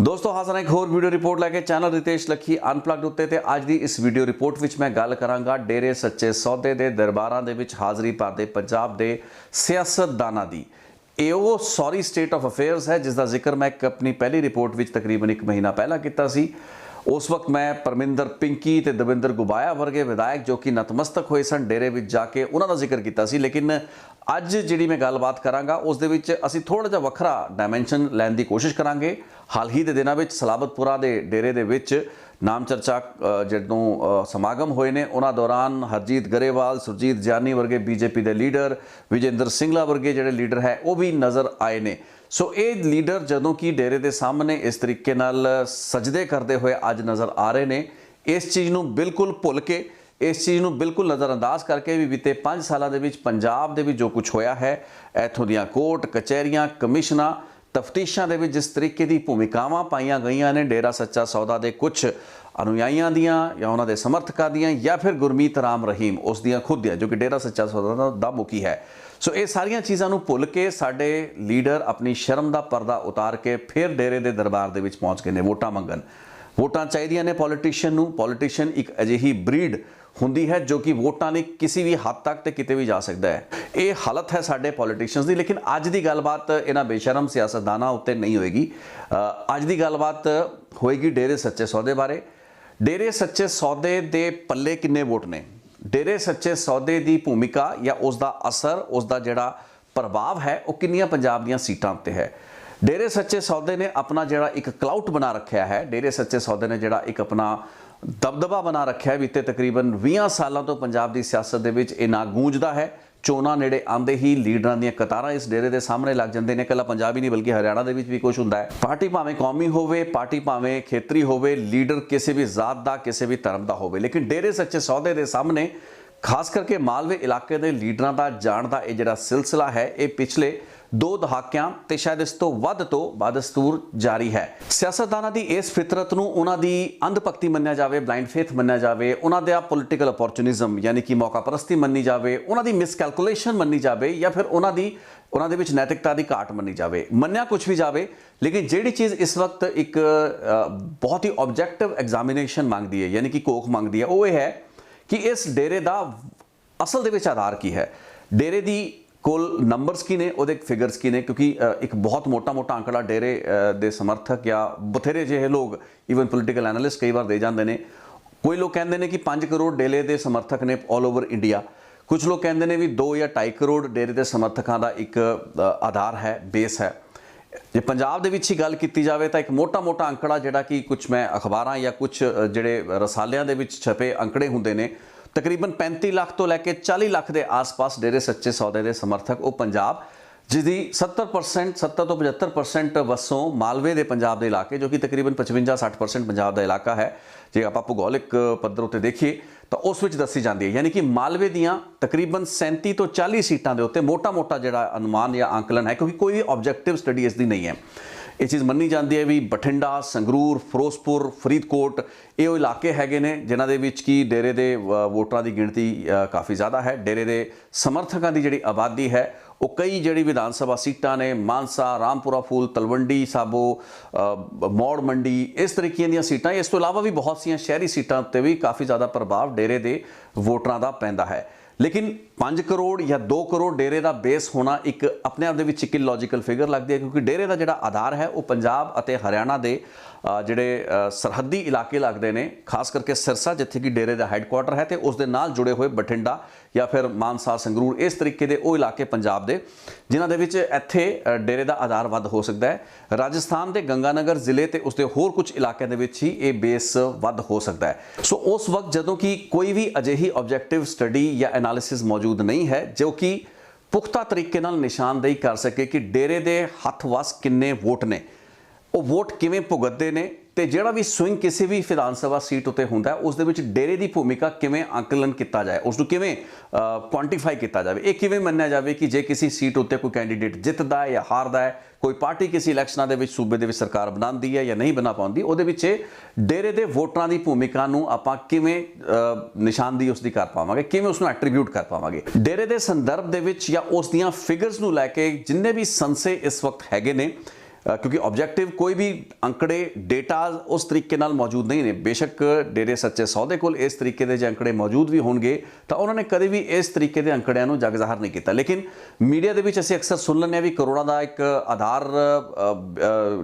दोस्तों हाजिर एक होर वीडियो रिपोर्ट लैके चैनल रितेश लखी अनपलग्ड उत्ते ते अज दी इस वीडियो रिपोर्ट विच मैं गल करांगा डेरे सच्चे सौदे दे दरबारां दे विच हाज़री भरदे पंजाब दे सियासतदानां दी। ਇਹ ਉਹ सॉरी स्टेट ऑफ अफेयर्स है जिसका जिक्र मैं अपनी पहली रिपोर्ट विच तकरीबन 1 महीना पहला किया सी। उस वक्त मैं परमिंदर पिंकी ते दविंदर गुबाया वर्गे विधायक जो कि नतमस्तक होए सन डेरे विच जाके उन्हां दा जिक्र किया सी। लेकिन अज जिहड़ी मैं गलबात करांगा उस दे विच असीं थोड़ा जिहा वखरा डायमेंशन लैण दी कोशिश करांगे। हाल ही दे दिनां विच सलाबतपुरा दे डेरे दे विच नाम चर्चा जदों समागम होए ने उन्हां दौरान हरजीत गरेवाल सुरजीत जानी वर्गे बीजेपी के लीडर विजेंद्र सिंगला वर्गे जिहड़े लीडर है वो भी नज़र आए ने। सो ये लीडर जदों कि डेरे के सामने इस तरीके नाल सजदे करते हुए अज नज़र आ रहे हैं। इस चीज़ नूं बिल्कुल भुल के इस चीज़ नूं बिल्कुल नज़रअंदाज करके भी बीते 5 सालों के विच पंजाब दे विच जो कुछ होया है इत्थों दीयां कोर्ट कचहरियां कमिशनां तफ्तीशां दे विच जिस तरीके की भूमिकावां पाईयां गईयां ने डेरा सच्चा सौदा के कुछ अनुयायियों दियां या उन्होंने समर्थकों दियां या फिर गुरमीत राम रहीम उस दियां खुद दियां जो कि डेरा सच्चा सौदा दा मुखी है। सो ये सारिया चीज़ों भुल के साडे लीडर अपनी शर्म का पर्दा उतार के फिर डेरे के दरबार दे विच पहुँच गए ने वोटां मंगन। वोटां चाहिए ने पॉलिटिशियन नूं। पॉलिटिशियन एक अजिही ब्रीड हुंदी है जो कि वोटां लई किसी भी हद तक ते किते भी जा सकता है। ये हालत है साडे पॉलिटिशियंस दी। लेकिन अज दी गलबात इन्हां बेशरम सियासतदानां उत्ते नहीं होएगी। अज दी गलबात होएगी डेरे सच्चे सौदे बारे। डेरे सच्चे सौदे दे पल्ले किन्ने वोट ने, डेरे सच्चे सौदे की भूमिका या उसका असर उसका जिहड़ा प्रभाव है वो किन्नियां पंजाब दीयां सीटां उत्ते है। डेरे सच्चे सौदे ने अपना जिहड़ा एक क्लाउट बना रखा है, डेरे सच्चे सौदे ने जिहड़ा एक अपना दबदबा बना रखा है बीते तकरीबन 20 सालों तो पंजाब की सियासत दे विच इह ना गूंजदा है। चोणां नेड़े आंदे ही लीडरां दीयां कतारां इस डेरे के सामने लग जांदे ने। कला पंजाब ही नहीं बल्कि हरियाणा दे विच भी कुछ हुंदा है। पार्टी भावें कौमी होवे पार्टी भावें खेतरी होवे लीडर किसी भी जात का किसी भी धर्म का होवे, लेकिन डेरे सच्चे सौदे के सामने खास करके मालवे इलाके के लीडरां का जाण का यह जिहड़ा सिलसिला है ये पिछले 2 दहाकियां ते शायद इस तो वध बदस्तूर जारी है। सियासतदानां दी इस फितरत नूं उन्हां दी अंधभक्ति मन्निया जाए, ब्लाइंड फेथ मन्निया जाए, उन्हां दा पॉलिटिकल अपॉर्चुनिज्म यानी कि मौका परस्ती मन्नी जाए, उन्हां दी मिसकैलकुलेशन मन्नी जाए या फिर उन्हां दे विच नैतिकता की घाट मन्नी जाए, मन्निया कुछ भी जाए। लेकिन जिहड़ी चीज़ इस वक्त एक बहुत ही ऑब्जैक्टिव एग्जामिनेशन मंगदी है यानी कि कोख मंगदी है वो ये है कि इस डेरे का असल दे विच आधार की है। डेरे की कोल नंबरस की ने उहदे फिगरस की ने, क्योंकि एक बहुत मोटा मोटा आंकड़ा डेरे दे समर्थक या बथेरे जिहे लोग ईवन पोलिटिकल एनालिस्ट कई बार दे जाते हैं। कोई लोग कहते हैं कि 5 करोड़ डेरे के समर्थक ने ऑल ओवर इंडिया, कुछ लोग कहते हैं भी 2 या 2.5 करोड़ डेरे के समर्थकों का एक आधार है, बेस है। जे पंजाब दे विच ही गल की जाए तो एक मोटा मोटा आंकड़ा जिहड़ा कि कुछ मैं अखबारां या कुछ जिहड़े रसालियां दे विच छपे आंकड़े हुंदे ने तकरीबन 35 लाख तो लैके 40 लाख के आस पास डेरे सच्चे सौदे के समर्थक वो पंजाब जिसकी 70% 70 तो 75% वसों मालवे के पंजाब के इलाके जो कि तकरीबन 55-60% पंजाब का इलाका है। जे आप भूगोलिक पद्धर उत्ते देखिए तो उस विच दसी जाती है यानी कि मालवे दियां तकरीबन 37 तो 40 सीटां दे उत्ते मोटा मोटा जिहड़ा अनुमान या आंकलन है, क्योंकि कोई भी ऑब्जैक्टिव स्टडी इसकी नहीं है। ये चीज़ मन्नी जाती है भी बठिंडा संगरूर फिरोजपुर फरीदकोट ये इलाके हैगे ने जिन्हां दे विच कि डेरे दे वोटरां की गिणती काफ़ी ज़्यादा है। डेरे दे समर्थकों की जिहड़ी आबादी है वो कई जिहड़ी विधान सभा सीटां ने मानसा रामपुरा फूल तलवंडी साबो मौड़ मंडी इस तरीके दी सीटां, इस तो इलावा भी बहुत सी शहरी सीटां उत्ते भी काफ़ी ज़्यादा प्रभाव डेरे दे वोटरां दा पैंदा है। लेकिन 5 करोड़ या 2 करोड़ डेरे का बेस होना एक अपने आप दे एक लॉजिकल फिगर लगती है, क्योंकि डेरे का जिहड़ा आधार है वो पंजाब और हरियाणा के जिहड़े सरहदी इलाके लगते हैं, खास करके सिरसा जिथे कि डेरे का हैडकुआटर है तो उस दे नाल जुड़े हुए बठिंडा या फिर मानसा संगरूर इस तरीके के वो इलाके पंजाब के जिन्हां दे विच इत्थे डेरे का आधार वध हो सकता है। राजस्थान के गंगानगर जिले ते उसके होर कुछ इलाकों के विच ही ये बेस वध हो सकता है। सो उस वक्त जदों कि कोई भी अजिही ऑब्जैक्टिव स्टडी या एनालिसिस मौजूद नहीं है जो कि पुख्ता तरीके नाल निशानदेही कर सके कि डेरे दे हथ वस किन्ने वोट ने, वो वोट किवें भुगतते ने ते जिहड़ा भी स्विंग किसी भी विधान सभा सीट उत्ते हुंदा है उस दे विच डेरे की भूमिका किवें आंकलन किया जाए, उसनूं किवें क्वांटिफाई किया जाए, ये किवें मन्निया जाए कि जे किसी सीट उत्ते कोई कैंडीडेट जितदा है या हारदा है, कोई पार्टी किसी इलैक्शनां दे विच सूबे दे विच सरकार बनांदी है या नहीं बना पाउंदी, उहदे विच डेरे दे वोटरां दी भूमिका नूं आपां किवें निशानदेही उसदी कर पावांगे, किवें उसनूं एट्रीब्यूट कर पावांगे। डेरे दे संदर्भ दे विच या उस दियां फिगर्स नूं लैके जिन्ने भी संसे इस वक्त हैगे ने क्योंकि ऑब्जेक्टिव कोई भी अंकड़े डेटा उस तरीके नाल मौजूद नहीं ने। बेशक डेरे सच्चे सौदे कोल इस तरीके के जे अंकड़े मौजूद भी होणगे तो उन्होंने कभी भी इस तरीके के अंकड़ियां नूं जग ज़ाहिर नहीं किया। लेकिन मीडिया दे विच असीं अक्सर सुन लैंदे भी करोड़ां दा एक आधार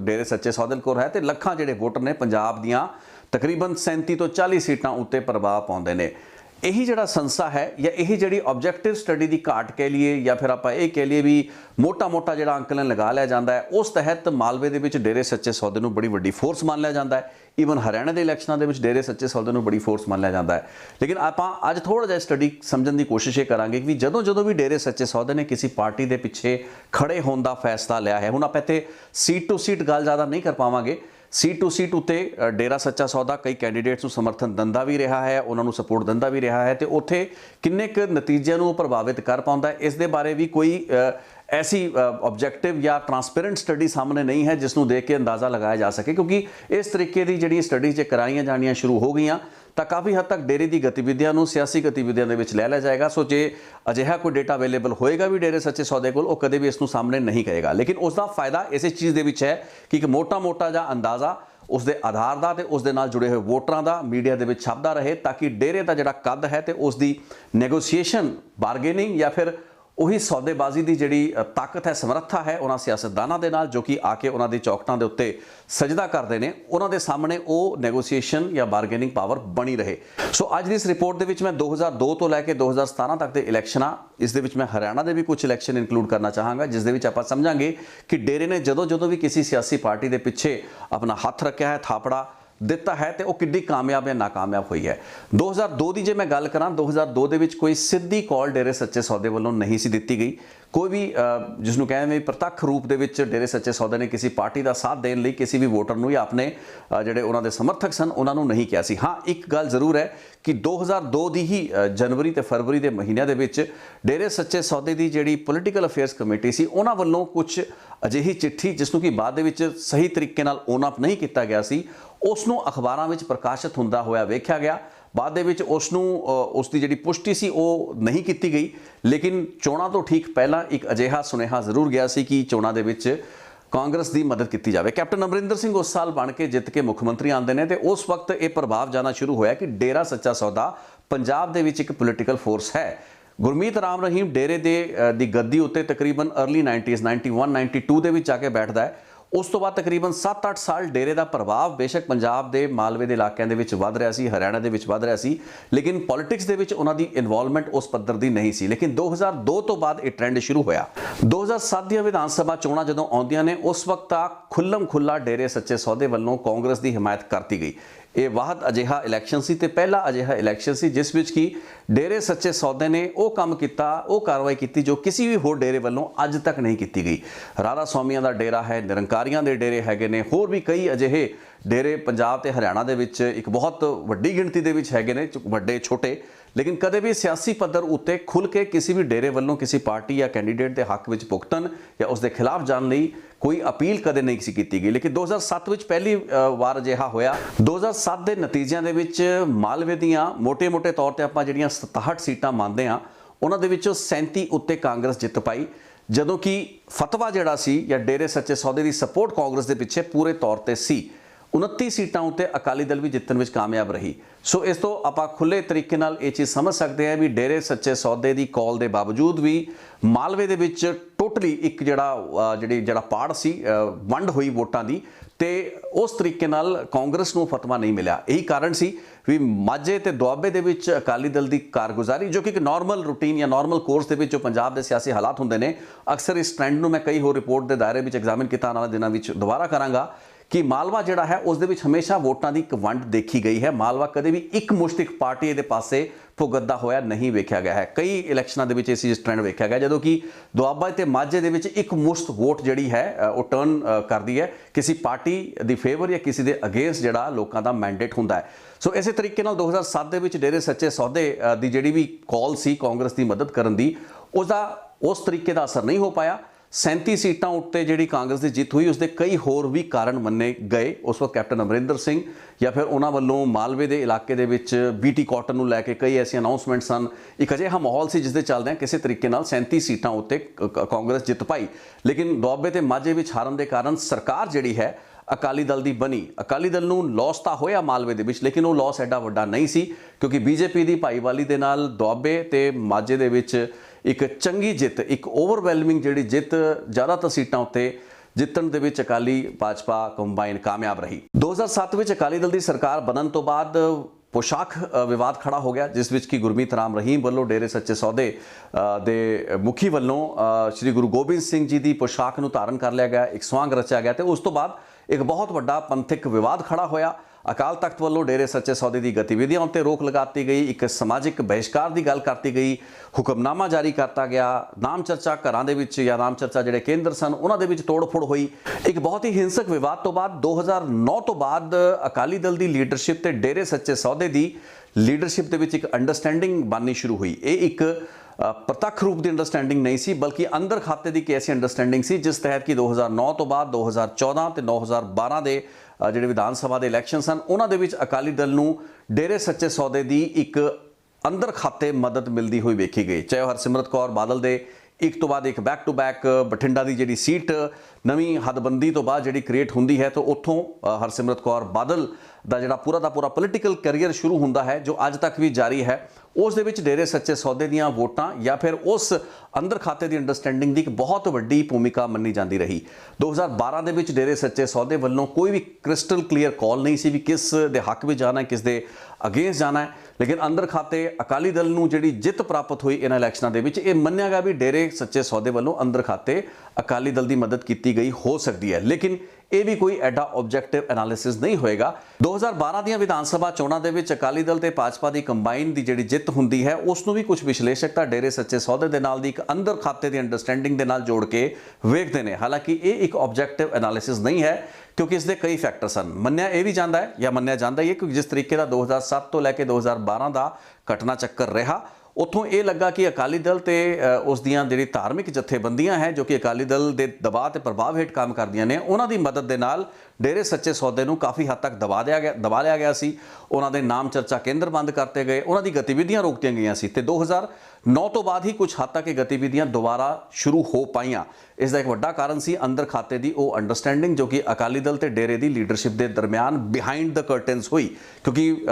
डेरे सच्चे सौदे कोल है, तो लखां जिहड़े वोटर ने पंजाब दियां तकरीबन 37 तो 40 सीटां उत्ते प्रभाव पाउंदे ने। यही जड़ा संसा है या यही जड़ी ऑब्जेक्टिव स्टडी की घाट कह लीए या फिर आप ये कह लीए भी मोटा मोटा जड़ा अंकलन लगा लिया जाता है, उस तहत मालवे दे विच डेरे सच्चे सौदे नूं बड़ी वड्डी फोर्स मान लिया जाता है। ईवन हरियाणा के इलैक्शनां दे विच डेरे सच्चे सौदे नूं बड़ी फोर्स मान लिया जाता है। लेकिन आपां अज थोड़ा जिहा स्टडी समझण की कोशिश ये करांगे कि जदों जदों भी डेरे सच्चे सौदे ने किसी पार्टी के पिछे खड़े होने का फैसला लिया है, हुण आपां इत्थे सीट टू सीट गल ज़्यादा नहीं कर पावांगे। सीट टू सीट उत्ते डेरा सच्चा सौदा कई कैंडीडेट्स को समर्थन दिंदा भी रहा है, उन्होंने सपोर्ट दिंदा भी रहा है, तो उत्थे किन्ने क नतीजिਆਂ ਨੂੰ प्रभावित कर पाउंदा है, इस दे बारे भी कोई ऐसी ऑब्जेक्टिव या ट्रांसपेरेंट स्टडी सामने नहीं है जिसनों देख के अंदाज़ा लगाया जा सके। क्योंकि इस तरीके की जिहड़ी स्टडी जे कराईਆਂ जाणियां शुरू हो गई तो काफ़ी हद तक डेरे की गतिविधियों को सियासी गतिविधियों के लै लिया जाएगा। सो जे अजिहा कोई डेटा अवेलेबल होएगा भी डेरे सच्चे सौदे को कभी भी इसनों सामने नहीं कहेगा। लेकिन उसका फायदा इस चीज़ के विच है कि एक मोटा मोटा जा अंदाज़ा उसके आधार का तो उसके नाल जुड़े हुए वोटरां का मीडिया के विच छपदा रहे, ताकि डेरे का जिहड़ा कद है तो उसकी नैगोशिएशन बारगेनिंग या फिर उही सौदेबाजी की जिहड़ी ताकत है समर्था है उन्हां सियासतदानां दे नाल जो कि आके उन्हां दी चौकटां दे उत्ते सजदा करते हैं, उन्हां दे सामने वो नैगोशिएशन या बारगेनिंग पावर बनी रहे। सो अज दी इस रिपोर्ट दे विच मैं 2002 तो लैके 2017 तक के इलैक्शनां, इस दे विच मैं हरियाणा के भी कुछ इलैक्शन इंकलूड करना चाहांगा, जिस दे विच आपां समझांगे कि डेरे ने जदों जदों भी किसी सियासी पार्टी के पिछे अपना हथ रखिया है, थापड़ा दिता है, तो वह किड्डी कामयाब या नाकामयाब हुई है। 2002 की जे मैं गल करा, 2002 के कोई सीधी कॉल डेरे सच्चे सौदे वालों नहीं सी दी गई। कोई भी जिसनों कहते प्रतख रूप के डेरे सच्चे सौदे ने किसी पार्टी का साथ देने लिए किसी भी वोटर नूं या अपने जिहड़े उन्होंने समर्थक सन उन्होंने नहीं किया सी। हाँ, एक गल जरूर है कि 2002 की ही जनवरी ते फरवरी के महीनों के विच डेरे सच्चे सौदे की जिहड़ी पोलिटिकल अफेयर्स कमेटी सी उन्हां वल्लों कुछ अजिही चिट्ठी जिसनों कि बाद दे विच सही तरीके नाल ओन अप नहीं किया गया सी, उसनों अखबारां विच प्रकाशित हुंदा होया वेख्या गया। बाद दे विच उसनूं उसकी जिहड़ी पुष्टि सी वो नहीं की गई। लेकिन चोणां तो ठीक पहला एक अजिहा सुनेहा जरूर गया सी कि चोणां दे विच कांग्रेस की मदद की जाए। कैप्टन अमरिंदर सिंह उस साल बन के जित के मुख मंत्री आते हैं, तो उस वक्त ये प्रभाव जाना शुरू होया कि डेरा सच्चा सौदा पंजाब दे विच एक पोलिटिकल फोर्स है। गुरमीत राम रहीम डेरे दी गद्दी उत्ते तकरीबन अर्ली 90s 91 92 दे विच जाके बैठदा है। उस तो बाद तकरीबन 7-8 साल डेरे का प्रभाव बेशक पंजाब के मालवे के इलाकों के वध रहा सी, हरियाणा के वध रहा सी, लेकिन पॉलिटिक्स के विच उन्हां दी इन्वॉल्वमेंट उस पद्धर की नहीं सी। लेकिन 2002 तो बाद ये ट्रेंड शुरू होया। 2007 दी विधान सभा चोणां जदों आउंदियां ने उस वक्त खुल्लम खुल्ला डेरे सच्चे सौदे वालों कांग्रेस की हिमायत करती गई। ये वाहद अजिहा इलैक्शन सी, ते पहला अजिहा इलैक्शन सी जिस विच कि डेरे सच्चे सौदे ने वो काम किया, वो कार्रवाई की जो किसी भी होर डेरे वालों अज तक नहीं की गई। राधा स्वामियां का डेरा है, निरंकारियां के डेरे हैगे ने, होर भी कई अजिहे डेरे पंजाब ते हरियाणा दे विच एक बहुत वड्डी गिणती दे विच हैगे ने, वड्डे छोटे। लेकिन कदे भी सियासी पद्धर उत्ते खुल के किसी भी डेरे वालों किसी पार्टी या कैंडीडेट के हक विच भुगतन या उसके खिलाफ जाने लई कोई अपील कदे नहीं सी की गई। लेकिन 2007 विच पहली वार अजिहा होया। 2007 के नतीजों के विच मालवे दियां मोटे मोटे तौर पर आपां जिहड़ियां 67 सीटां मानते हैं, उन्हां दे विचों 37 उत्ते कांग्रेस जित पाई, जदों कि फतवा जिहड़ा सी या डेरे सच्चे सौदे की सपोर्ट कांग्रेस के पिछे पूरे तौर पर सी। 29 सीटां उत्ते अकाली दल भी जितन विच कामयाब रही। सो इस तो आपां खुले तरीके नाल ये चीज़ समझ सकते हैं भी डेरे सच्चे सौदे की कॉल के बावजूद भी मालवे दे विच टोटली एक जिहड़ा पाड़ सी वंड हुई वोटां की, ते उस तरीके नाल कांग्रेस नूं फतवा नहीं मिला। यही कारण सी भी माझे ते दुआबे दे विच अकाली दल की कारगुजारी जो कि एक नॉर्मल रूटीन या नॉर्मल कोर्स दे विच जो पंजाब के सियासी हालात होंदे ने, अक्सर इस ट्रेंड नूं मैं कई होर रिपोर्ट के दायरे विच एग्जामिन किया आने वाले दिनों में दोबारा करांगा कि मालवा जिहड़ा है उस दे विच हमेशा वोटां की एक वंड देखी गई है। मालवा कदे भी एक मुश्त एक पार्टी दे पासे भुगतदा होया नहीं वेख्या गया है। कई इलैक्शनां दे विच इस ट्रेंड वेख्या गया जदों कि दुआबा ते माझे दे विच एक मुश्त वोट जिहड़ी है वो टर्न करदी है किसी पार्टी दी फेवर या किसी दे अगेंस्ट जिहड़ा लोकां दा मैंडेट हुंदा है। सो इसे तरीके नाल 2007 दे विच डेरे सच्चे सौदे दी जिहड़ी भी कॉल सी कांग्रेस की मदद करन दी, उसदा उस तरीके का असर नहीं हो पाया। 37 ਸੀਟਾਂ ਉੱਤੇ ਜਿਹੜੀ ਕਾਂਗਰਸ ਦੀ ਜਿੱਤ ਹੋਈ ਉਸਦੇ ਕਈ ਹੋਰ ਵੀ ਕਾਰਨ ਮੰਨੇ ਗਏ। ਉਸ ਵਕਤ ਕੈਪਟਨ ਅਮਰਿੰਦਰ ਸਿੰਘ ਜਾਂ ਫਿਰ ਉਹਨਾਂ ਵੱਲੋਂ ਮਾਲਵੇ ਦੇ ਇਲਾਕੇ ਦੇ ਵਿੱਚ BT ਕਾਟਨ ਨੂੰ ਲੈ ਕੇ ਕਈ ਐਸੀ ਅਨਾਉਂਸਮੈਂਟ ਸਨ। ਇੱਕ ਅਜਿਹਾ ਮਾਹੌਲ ਸੀ ਜਿਸ ਦੇ ਚੱਲਦਿਆਂ ਕਿਸੇ ਤਰੀਕੇ ਨਾਲ 37 ਸੀਟਾਂ ਉੱਤੇ ਕਾਂਗਰਸ ਜਿੱਤ ਪਾਈ। ਲੇਕਿਨ ਦੁਆਬੇ ਤੇ ਮਾਝੇ ਵਿੱਚ ਹਾਰਨ ਦੇ ਕਾਰਨ ਸਰਕਾਰ ਜਿਹੜੀ ਹੈ ਅਕਾਲੀ ਦਲ ਦੀ ਬਣੀ। ਅਕਾਲੀ ਦਲ ਨੂੰ ਲਾਸ ਤਾਂ ਹੋਇਆ ਮਾਲਵੇ ਦੇ ਵਿੱਚ, ਲੇਕਿਨ ਉਹ ਲਾਸ ਐਡਾ ਵੱਡਾ ਨਹੀਂ ਸੀ ਕਿਉਂਕਿ BJP ਦੀ ਭਾਈਵਾਲੀ ਦੇ ਨਾਲ ਦੁਆਬੇ ਤੇ ਮਾਝੇ ਦੇ ਵਿੱਚ ਇੱਕ ਚੰਗੀ ਜਿੱਤ, ਇੱਕ ਓਵਰਵੈਲਮਿੰਗ ਜਿਹੜੀ ਜਿੱਤ ਜ਼ਿਆਦਾਤਰ ਸੀਟਾਂ ਉੱਤੇ ਜਿੱਤਣ ਦੇ ਵਿੱਚ ਅਕਾਲੀ ਭਾਜਪਾ ਕੰਬਾਈਨ ਕਾਮਯਾਬ ਰਹੀ। 2007 ਵਿੱਚ ਅਕਾਲੀ ਦਲ ਦੀ ਸਰਕਾਰ ਬਣਨ ਤੋਂ ਬਾਅਦ ਪੋਸ਼ਾਕ ਵਿਵਾਦ ਖੜਾ ਹੋ ਗਿਆ, ਜਿਸ ਵਿੱਚ ਕਿ ਗੁਰਮੀਤ ਰਾਮ ਰਹੀਮ ਵੱਲੋਂ ਡੇਰੇ ਸੱਚੇ ਸੌਦੇ ਦੇ ਮੁਖੀ ਵੱਲੋਂ ਸ਼੍ਰੀ ਗੁਰੂ ਗੋਬਿੰਦ ਸਿੰਘ ਜੀ ਦੀ ਪੋਸ਼ਾਕ ਨੂੰ ਧਾਰਨ ਕਰ ਲਿਆ ਗਿਆ, ਇੱਕ ਸਵਾਂਗ ਰਚਿਆ ਗਿਆ ਤੇ ਉਸ ਤੋਂ ਬਾਅਦ ਇੱਕ ਬਹੁਤ ਵੱਡਾ ਪੰਥਕ ਵਿਵਾਦ ਖੜਾ ਹੋਇਆ। ਅਕਾਲ ਤਖਤ ਵੱਲੋਂ ਡੇਰੇ ਸੱਚੇ ਸੌਦੇ ਦੀ ਗਤੀਵਿਧੀਆਂ ਉੱਤੇ ਰੋਕ ਲਗਾਤੀ ਗਈ, ਇੱਕ ਸਮਾਜਿਕ ਬਹਿਸ਼ਕਾਰ ਦੀ ਗੱਲ ਕਰਤੀ ਗਈ, ਹੁਕਮਨਾਮਾ ਜਾਰੀ ਕਰਤਾ ਗਿਆ, ਨਾਮ ਚਰਚਾ ਘਰਾਂ ਦੇ ਵਿੱਚ ਜਾਂ ਨਾਮ ਚਰਚਾ ਜਿਹੜੇ ਕੇਂਦਰ ਸਨ ਉਹਨਾਂ ਦੇ ਵਿੱਚ ਤੋੜ-ਫੋੜ ਹੋਈ। ਇੱਕ ਬਹੁਤ ਹੀ ਹਿੰਸਕ ਵਿਵਾਦ ਤੋਂ ਬਾਅਦ 2009 ਤੋਂ ਬਾਅਦ ਅਕਾਲੀ ਦਲ ਦੀ ਲੀਡਰਸ਼ਿਪ ਤੇ ਡੇਰੇ ਸੱਚੇ ਸੌਦੇ ਦੀ ਲੀਡਰਸ਼ਿਪ ਦੇ ਵਿੱਚ ਇੱਕ ਅੰਡਰਸਟੈਂਡਿੰਗ ਬਣਨੀ ਸ਼ੁਰੂ ਹੋਈ। ਇਹ ਇੱਕ ਪ੍ਰਤੱਖ ਰੂਪ ਦੀ ਅੰਡਰਸਟੈਂਡਿੰਗ ਨਹੀਂ ਸੀ, ਬਲਕਿ ਅੰਦਰ ਖਾਤੇ ਦੀ ਇੱਕ ਐਸੀ ਅੰਡਰਸਟੈਂਡਿੰਗ ਸੀ ਜਿਸ ਤਹਿਤ ਕਿ 2009 ਤੋਂ ਬਾਅਦ 2014 ਤੇ 2012 ਦੇ ਜਿਹੜੇ ਵਿਧਾਨ ਸਭਾ ਦੇ ਇਲੈਕਸ਼ਨ ਸਨ ਉਹਨਾਂ ਦੇ ਵਿੱਚ ਅਕਾਲੀ ਦਲ ਨੂੰ ਡੇਰੇ ਸੱਚੇ ਸੌਦੇ ਦੀ ਇੱਕ ਅੰਦਰ ਖਾਤੇ ਮਦਦ ਮਿਲਦੀ ਹੋਈ ਵੇਖੀ ਗਈ। ਚਾਹੇ ਹਰਸਿਮਰਤ ਕੌਰ ਬਾਦਲ ਦੇ ਇੱਕ ਤੋਂ ਬਾਅਦ ਇੱਕ ਬੈਕ ਟੂ ਬੈਕ ਬਠਿੰਡਾ ਦੀ ਜਿਹੜੀ ਸੀਟ ਨਵੀਂ ਹੱਦਬੰਦੀ ਤੋਂ ਬਾਅਦ ਜਿਹੜੀ ਕ੍ਰੀਏਟ ਹੁੰਦੀ ਹੈ ਤਾਂ ਉੱਥੋਂ ਹਰਸਿਮਰਤ ਕੌਰ ਬਾਦਲ ਦਾ ਜਿਹੜਾ ਪੂਰਾ ਦਾ ਪੂਰਾ ਪੋਲੀਟੀਕਲ ਕੈਰੀਅਰ ਸ਼ੁਰੂ ਹੁੰਦਾ ਹੈ ਜੋ ਅੱਜ ਤੱਕ ਵੀ ਜਾਰੀ ਹੈ। ਉਸ ਦੇ ਵਿੱਚ ਡੇਰੇ ਸੱਚੇ ਸੌਦੇ ਦੀਆਂ ਵੋਟਾਂ ਜਾਂ ਫਿਰ ਉਸ ਅੰਦਰ ਖਾਤੇ ਦੀ ਅੰਡਰਸਟੈਂਡਿੰਗ ਦੀ ਇੱਕ ਬਹੁਤ ਵੱਡੀ ਭੂਮਿਕਾ ਮੰਨੀ ਜਾਂਦੀ ਰਹੀ। 2012 ਦੇ ਵਿੱਚ ਡੇਰੇ ਸੱਚੇ ਸੌਦੇ ਵੱਲੋਂ ਕੋਈ ਵੀ ਕ੍ਰਿਸਟਲ ਕਲੀਅਰ ਕਾਲ ਨਹੀਂ ਸੀ ਵੀ ਕਿਸ ਦੇ ਹੱਕ ਵਿੱਚ ਜਾਣਾ ਹੈ, ਕਿਸ ਦੇ ਅਗੇਂਸਟ ਜਾਣਾ ਹੈ, ਲੇਕਿਨ ਅੰਦਰ ਖਾਤੇ ਅਕਾਲੀ ਦਲ ਨੂੰ ਜਿਹੜੀ ਜਿੱਤ ਪ੍ਰਾਪਤ ਹੋਈ ਇਹਨਾਂ ਇਲੈਕਸ਼ਨਾਂ ਦੇ ਵਿੱਚ ਇਹ ਮੰਨਿਆ ਗਿਆ ਵੀ ਡੇਰੇ ਸੱਚੇ ਸੌਦੇ ਵੱਲੋਂ ਅੰਦਰ ਖਾਤੇ ਅਕਾਲੀ ਦਲ ਦੀ ਮਦਦ ਕੀਤੀ ਗਈ ਹੋ ਸਕਦੀ ਹੈ। ਲੇਕਿਨ ਇਹ ਵੀ ਕੋਈ ਐਡਾ ਆਬਜੈਕਟਿਵ ਐਨਾਲਿਸਿਸ ਨਹੀਂ ਹੋਏਗਾ। 2012 ਦੀਆਂ ਵਿਧਾਨ ਸਭਾ ਚੋਣਾਂ ਦੇ ਵਿੱਚ ਅਕਾਲੀ ਦਲ ਤੇ ਭਾਜਪਾ ਦੀ ਕੰਬਾਈਨ ਦੀ ਜਿਹੜੀ ਜਿੱਤ ਹੁੰਦੀ ਹੈ ਉਸ ਨੂੰ ਵੀ ਕੁਝ ਵਿਸ਼ਲੇਸ਼ਕ ਤਾਂ ਡੇਰੇ ਸੱਚੇ ਸੌਦੇ ਦੇ ਨਾਲ ਦੀ ਇੱਕ ਅੰਦਰ ਖਾਤੇ ਦੀ ਅੰਡਰਸਟੈਂਡਿੰਗ ਦੇ ਨਾਲ ਜੋੜ ਕੇ ਵੇਖਦੇ ਨੇ। ਹਾਲਾਂਕਿ ਇਹ ਇੱਕ ਆਬਜੈਕਟਿਵ ਐਨਾਲਿਸਿਸ ਨਹੀਂ ਹੈ ਕਿਉਂਕਿ ਇਸ ਦੇ ਕਈ ਫੈਕਟਰ ਸਨ। ਮੰਨਿਆ ਇਹ ਵੀ ਜਾਂਦਾ ਹੈ ਜਾਂ ਮੰਨਿਆ ਜਾਂਦਾ ਹੀ ਹੈ ਕਿ ਜਿਸ ਤਰੀਕੇ ਦਾ 2007 ਤੋਂ ਲੈ ਕੇ 2012 ਦਾ ਘਟਨਾ ਚੱਕਰ ਰਿਹਾ ਉੱਥੋਂ ਇਹ ਲੱਗਾ ਕਿ ਅਕਾਲੀ ਦਲ ਤੇ ਉਸ ਦੀਆਂ ਜਿਹੜੀ ਧਾਰਮਿਕ ਜਥੇਬੰਦੀਆਂ ਹੈ ਜੋ ਕਿ ਅਕਾਲੀ ਦਲ ਦੇ ਦਬਾਅ ਤੇ ਪ੍ਰਭਾਵ ਹੇਠ ਕੰਮ ਕਰਦੀਆਂ ਨੇ ਉਹਨਾਂ ਦੀ ਮਦਦ ਦੇ ਨਾਲ ਡੇਰੇ ਸੱਚੇ ਸੌਦੇ ਨੂੰ ਕਾਫੀ ਹੱਦ ਤੱਕ ਦਬਾ ਲਿਆ ਗਿਆ ਸੀ। ਉਹਨਾਂ ਦੇ ਨਾਮ ਚਰਚਾ ਕੇਂਦਰ ਬੰਦ ਕਰਤੇ ਗਏ, ਉਹਨਾਂ ਦੀ ਗਤੀਵਿਧੀਆਂ ਰੋਕਤੀਆਂ ਗਈਆਂ ਸੀ ਤੇ 2009 ਤੋਂ ਬਾਅਦ ਹੀ ਕੁਝ ਹੱਦ ਤੱਕ ਇਹ ਗਤੀਵਿਧੀਆਂ ਦੁਬਾਰਾ ਸ਼ੁਰੂ ਹੋ ਪਾਈਆਂ। ਇਸ ਦਾ ਇੱਕ ਵੱਡਾ ਕਾਰਨ ਸੀ ਅੰਦਰ ਖਾਤੇ ਦੀ ਉਹ ਅੰਡਰਸਟੈਂਡਿੰਗ ਜੋ ਕਿ ਅਕਾਲੀ ਦਲ ਤੇ ਡੇਰੇ ਦੀ ਲੀਡਰਸ਼ਿਪ ਦੇ ਦਰਮਿਆਨ ਬਿਹਾਈਂਡ ਦ ਕਰਟਨਸ ਹੋਈ ਕਿਉਂਕਿ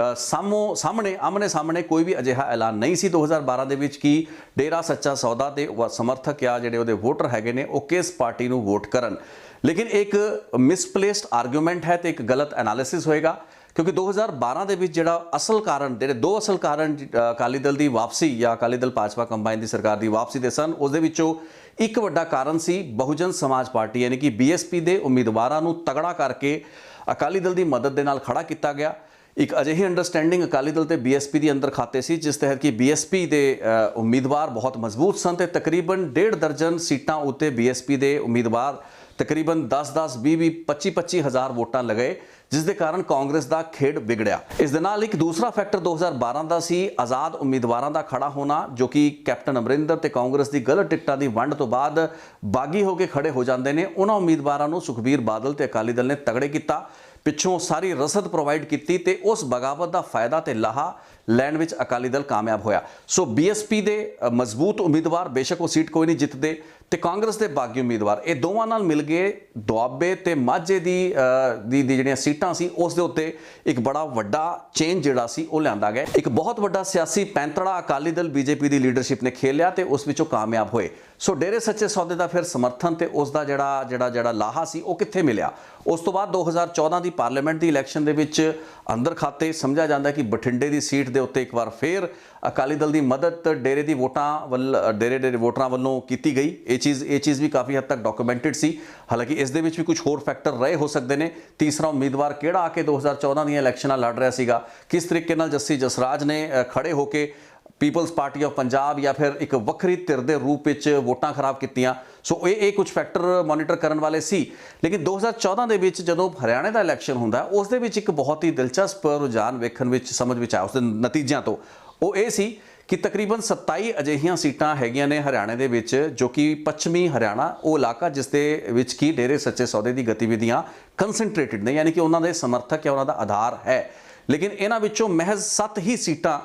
ਆਮਣੇ ਸਾਹਮਣੇ ਕੋਈ ਵੀ ਅਜਿਹਾ ਐਲਾਨ ਨਹੀਂ ਸੀ 2012 ਦੇ ਵਿੱਚ ਕਿ ਡੇਰਾ ਸੱਚਾ ਸੌਦਾ ਦੇ ਸਮਰਥਕ ਜਾਂ ਜਿਹੜੇ ਉਹਦੇ ਵੋਟਰ ਹੈਗੇ ਨੇ ਉਹ ਕਿਸ ਪਾਰਟੀ ਨੂੰ ਵੋਟ ਕਰਨ। ਲੇਕਿਨ ਇੱਕ ਮਿਸਪਲੇਸਡ ਆਰਗੂਮੈਂਟ ਹੈ ਤੇ ਇੱਕ ਗਲਤ ਐਨਾਲਿਸਿਸ ਹੋਏਗਾ ਕਿਉਂਕਿ 2012 ਦੇ ਵਿੱਚ ਜਿਹੜਾ ਅਸਲ ਕਾਰਨ ਜਿਹੜੇ ਦੋ ਅਸਲ ਕਾਰਨ ਅਕਾਲੀ ਦਲ ਦੀ ਵਾਪਸੀ ਜਾਂ ਅਕਾਲੀ ਦਲ ਭਾਜਪਾ ਕੰਬਾਈਨ ਦੀ ਸਰਕਾਰ ਦੀ ਵਾਪਸੀ ਦੇ ਸਨ। ਉਸ ਦੇ ਵਿੱਚੋਂ ਇੱਕ ਵੱਡਾ ਕਾਰਨ ਸੀ ਬਹੁਜਨ ਸਮਾਜ ਪਾਰਟੀ ਯਾਨੀ ਕਿ BSP ਦੇ ਉਮੀਦਵਾਰਾਂ ਨੂੰ ਤਗੜਾ ਕਰਕੇ ਅਕਾਲੀ ਦਲ ਦੀ ਮਦਦ ਦੇ ਨਾਲ ਖੜਾ ਕੀਤਾ ਗਿਆ। ਇੱਕ ਅਜਿਹੀ ਅੰਡਰਸਟੈਂਡਿੰਗ ਅਕਾਲੀ ਦਲ ਤੇ BSP ਦੀ ਅੰਦਰ ਖਾਤੇ ਸੀ ਜਿਸ ਤਹਿਤ ਕਿ BSP ਦੇ ਉਮੀਦਵਾਰ ਬਹੁਤ ਮਜ਼ਬੂਤ ਸਨ ਤੇ ਤਕਰੀਬਨ 1.5 ਦਰਜਨ ਸੀਟਾਂ ਉੱਤੇ BSP ਦੇ ਉਮੀਦਵਾਰ ਤਕਰੀਬਨ 10-10, 20-20, 25-25 ਹਜ਼ਾਰ ਵੋਟਾਂ ਲਗਾਏ ਜਿਸ ਦੇ ਕਾਰਨ ਕਾਂਗਰਸ ਦਾ ਖੇਡ ਵਿਗੜਿਆ। ਇਸ ਦੇ ਨਾਲ ਇੱਕ ਦੂਸਰਾ ਫੈਕਟਰ 2012 ਦਾ ਸੀ ਆਜ਼ਾਦ ਉਮੀਦਵਾਰਾਂ ਦਾ ਖੜਾ ਹੋਣਾ ਜੋ ਕਿ ਕੈਪਟਨ ਅਮਰਿੰਦਰ ਤੇ ਕਾਂਗਰਸ ਦੀ ਗਲਤ ਟਿਕਟਾਂ ਦੀ ਵੰਡ ਤੋਂ ਬਾਅਦ ਬਾਗੀ ਹੋ ਕੇ ਖੜੇ ਹੋ ਜਾਂਦੇ ਨੇ। ਉਹਨਾਂ ਉਮੀਦਵਾਰਾਂ ਨੂੰ ਸੁਖਬੀਰ ਬਾਦਲ ਤੇ ਅਕਾਲੀ ਦਲ ਨੇ ਤਗੜੇ ਕੀਤਾ, ਪਿੱਛੋਂ ਸਾਰੀ ਰਸਦ ਪ੍ਰੋਵਾਈਡ ਕੀਤੀ ਤੇ ਉਸ ਬਗਾਵਤ ਦਾ ਫਾਇਦਾ ਤੇ ਲਾਹਾ ਲੈਣ ਵਿੱਚ ਅਕਾਲੀ ਦਲ ਕਾਮਯਾਬ ਹੋਇਆ। ਸੋ BSP ਦੇ ਮਜ਼ਬੂਤ ਉਮੀਦਵਾਰ ਬੇਸ਼ੱਕ ਉਹ ਸੀਟ ਕੋਈ ਨਹੀਂ ਜਿੱਤਦੇ ਤੇ ਕਾਂਗਰਸ ਦੇ ਬਾਗੀ ਉਮੀਦਵਾਰ ਇਹ ਦੋਵਾਂ ਨਾਲ ਮਿਲ ਕੇ ਦੁਆਬੇ ਤੇ ਮਾਝੇ ਦੀ ਜਿਹੜੀਆਂ ਸੀਟਾਂ ਸੀ ਉਸ ਦੇ ਉੱਤੇ ਇੱਕ ਬੜਾ ਵੱਡਾ ਚੇਂਜ ਜਿਹੜਾ ਸੀ ਉਹ ਲਿਆਂਦਾ ਗਿਆ। ਇੱਕ ਬਹੁਤ ਵੱਡਾ ਸਿਆਸੀ ਪੈਂਤੜਾ ਅਕਾਲੀ ਦਲ BJP ਦੀ ਲੀਡਰਸ਼ਿਪ ਨੇ ਖੇਲਿਆ ਤੇ ਉਸ ਵਿੱਚੋਂ ਕਾਮਯਾਬ ਹੋਏ। ਸੋ ਡੇਰੇ ਸੱਚੇ ਸੌਦੇ ਦਾ ਫਿਰ ਸਮਰਥਨ ਤੇ ਉਸ ਦਾ ਜਿਹੜਾ ਲਾਹਾ ਸੀ ਉਹ ਕਿੱਥੇ ਮਿਲਿਆ। ਉਸ ਤੋਂ ਬਾਅਦ 2014 ਦੀ ਪਾਰਲੀਮੈਂਟ ਦੀ ਇਲੈਕਸ਼ਨ ਦੇ ਵਿੱਚ ਅੰਦਰ ਖਾਤੇ ਸਮਝਿਆ ਜਾਂਦਾ ਕਿ ਬਠਿੰਡੇ ਦੀ ਸੀਟ ਦੇ ਉੱਤੇ ਇੱਕ ਵਾਰ ਫੇਰ ਅਕਾਲੀ ਦਲ ਦੀ ਮਦਦ ਡੇਰੇ ਦੀ ਵੋਟਰਾਂ ਵੱਲੋਂ ਕੀਤੀ ਗਈ। ਇਹ ਚੀਜ਼ ਵੀ ਕਾਫੀ ਹੱਦ ਤੱਕ ਡਾਕੂਮੈਂਟਡ ਸੀ। ਹਾਲਾਂਕਿ ਇਸ ਦੇ ਵਿੱਚ ਵੀ ਕੁਝ ਹੋਰ ਫੈਕਟਰ ਰਹੇ ਹੋ ਸਕਦੇ ਨੇ। ਤੀਸਰਾ ਉਮੀਦਵਾਰ ਕਿਹੜਾ ਆ ਕੇ 2014 ਦੀਆਂ ਇਲੈਕਸ਼ਨਾਂ ਲੜ ਰਿਹਾ ਸੀਗਾ, ਕਿਸ ਤਰੀਕੇ ਨਾਲ ਜੱਸੀ ਜਸਰਾਜ ਨੇ ਖੜੇ ਹੋ ਕੇ ਪੀਪਲਸ ਪਾਰਟੀ ਆਫ ਪੰਜਾਬ ਜਾਂ ਫਿਰ ਇੱਕ ਵੱਖਰੀ ਧਿਰ ਦੇ ਰੂਪ ਵਿੱਚ ਵੋਟਾਂ ਖਰਾਬ ਕੀਤੀਆਂ। ਸੋ ਇਹ ਕੁਝ ਫੈਕਟਰ ਮੋਨੀਟਰ ਕਰਨ ਵਾਲੇ ਸੀ। ਲੇਕਿਨ 2014 ਦੇ ਵਿੱਚ ਜਦੋਂ ਹਰਿਆਣੇ ਦਾ ਇਲੈਕਸ਼ਨ ਹੁੰਦਾ ਉਸ ਦੇ ਵਿੱਚ ਇੱਕ ਬਹੁਤ ਹੀ ਦਿਲਚਸਪ ਰੁਝਾਨ ਵੇਖਣ ਵਿੱਚ ਸਮਝ ਵਿੱਚ ਆਇਆ ਉਸ ਦੇ ਨਤੀਜਿਆਂ ਤੋਂ। ਉਹ ਇਹ ਸੀ ਕਿ ਤਕਰੀਬਨ 27 ਅਜਿਹੀਆਂ ਸੀਟਾਂ ਹੈਗੀਆਂ ਨੇ ਹਰਿਆਣੇ ਦੇ ਵਿੱਚ, ਜੋ ਕਿ ਪੱਛਮੀ ਹਰਿਆਣਾ ਉਹ ਇਲਾਕਾ ਜਿਸ ਦੇ ਵਿੱਚ ਕੀ ਡੇਰੇ ਸੱਚੇ ਸੌਦੇ ਦੀ ਗਤੀਵਿਧੀਆਂ ਕੰਸੈਂਟਰੇਟਿਡ ਨੇ, ਯਾਨੀ ਕਿ ਉਹਨਾਂ ਦੇ ਸਮਰਥਕ ਜਾਂ ਉਹਨਾਂ ਦਾ ਆਧਾਰ ਹੈ। ਲੇਕਿਨ ਇਹਨਾਂ ਵਿੱਚੋਂ ਮਹਿਜ਼ 7 ਹੀ ਸੀਟਾਂ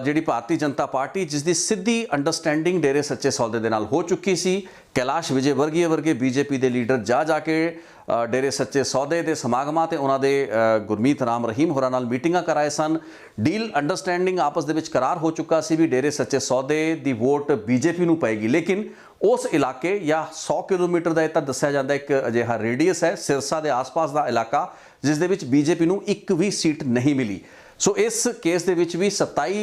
ਜਿਹੜੀ ਭਾਰਤੀ ਜਨਤਾ ਪਾਰਟੀ, ਜਿਸ ਦੀ ਸਿੱਧੀ ਅੰਡਰਸਟੈਂਡਿੰਗ ਡੇਰੇ ਸੱਚੇ ਸੌਦੇ ਦੇ ਨਾਲ ਹੋ ਚੁੱਕੀ ਸੀ। ਕੈਲਾਸ਼ ਵਿਜੇ ਵਰਗੀਏ ਵਰਗੇ ਬੀਜੇਪੀ ਦੇ ਲੀਡਰ ਜਾ ਕੇ ਡੇਰੇ ਸੱਚੇ ਸੌਦੇ ਦੇ ਸਮਾਗਮਾਂ ਤੇ ਉਹਨਾਂ ਦੇ ਗੁਰਮੀਤ ਰਾਮ ਰਹੀਮ ਹੋਰਾਂ ਨਾਲ ਮੀਟਿੰਗਾਂ ਕਰਾਏ ਸਨ। ਡੀਲ ਅੰਡਰਸਟੈਂਡਿੰਗ ਆਪਸ ਦੇ ਵਿੱਚ ਕਰਾਰ ਹੋ ਚੁੱਕਾ ਸੀ ਵੀ ਡੇਰੇ ਸੱਚੇ ਸੌਦੇ ਦੀ ਵੋਟ ਬੀਜੇਪੀ ਨੂੰ ਪਏਗੀ। ਲੇਕਿਨ ਉਸ ਇਲਾਕੇ ਜਾਂ 100 ਕਿਲੋਮੀਟਰ ਦਾ ਇਹ ਤਾਂ ਦੱਸਿਆ ਜਾਂਦਾ ਇੱਕ ਅਜਿਹਾ ਰੇਡੀਅਸ ਹੈ ਸਿਰਸਾ ਦੇ ਆਸ-ਪਾਸ ਦਾ ਇਲਾਕਾ, ਜਿਸ ਦੇ ਵਿੱਚ ਬੀਜੇਪੀ ਨੂੰ ਇੱਕ ਵੀ ਸੀਟ ਨਹੀਂ ਮਿਲੀ। ਸੋ ਇਸ ਕੇਸ ਦੇ ਵਿੱਚ ਵੀ 27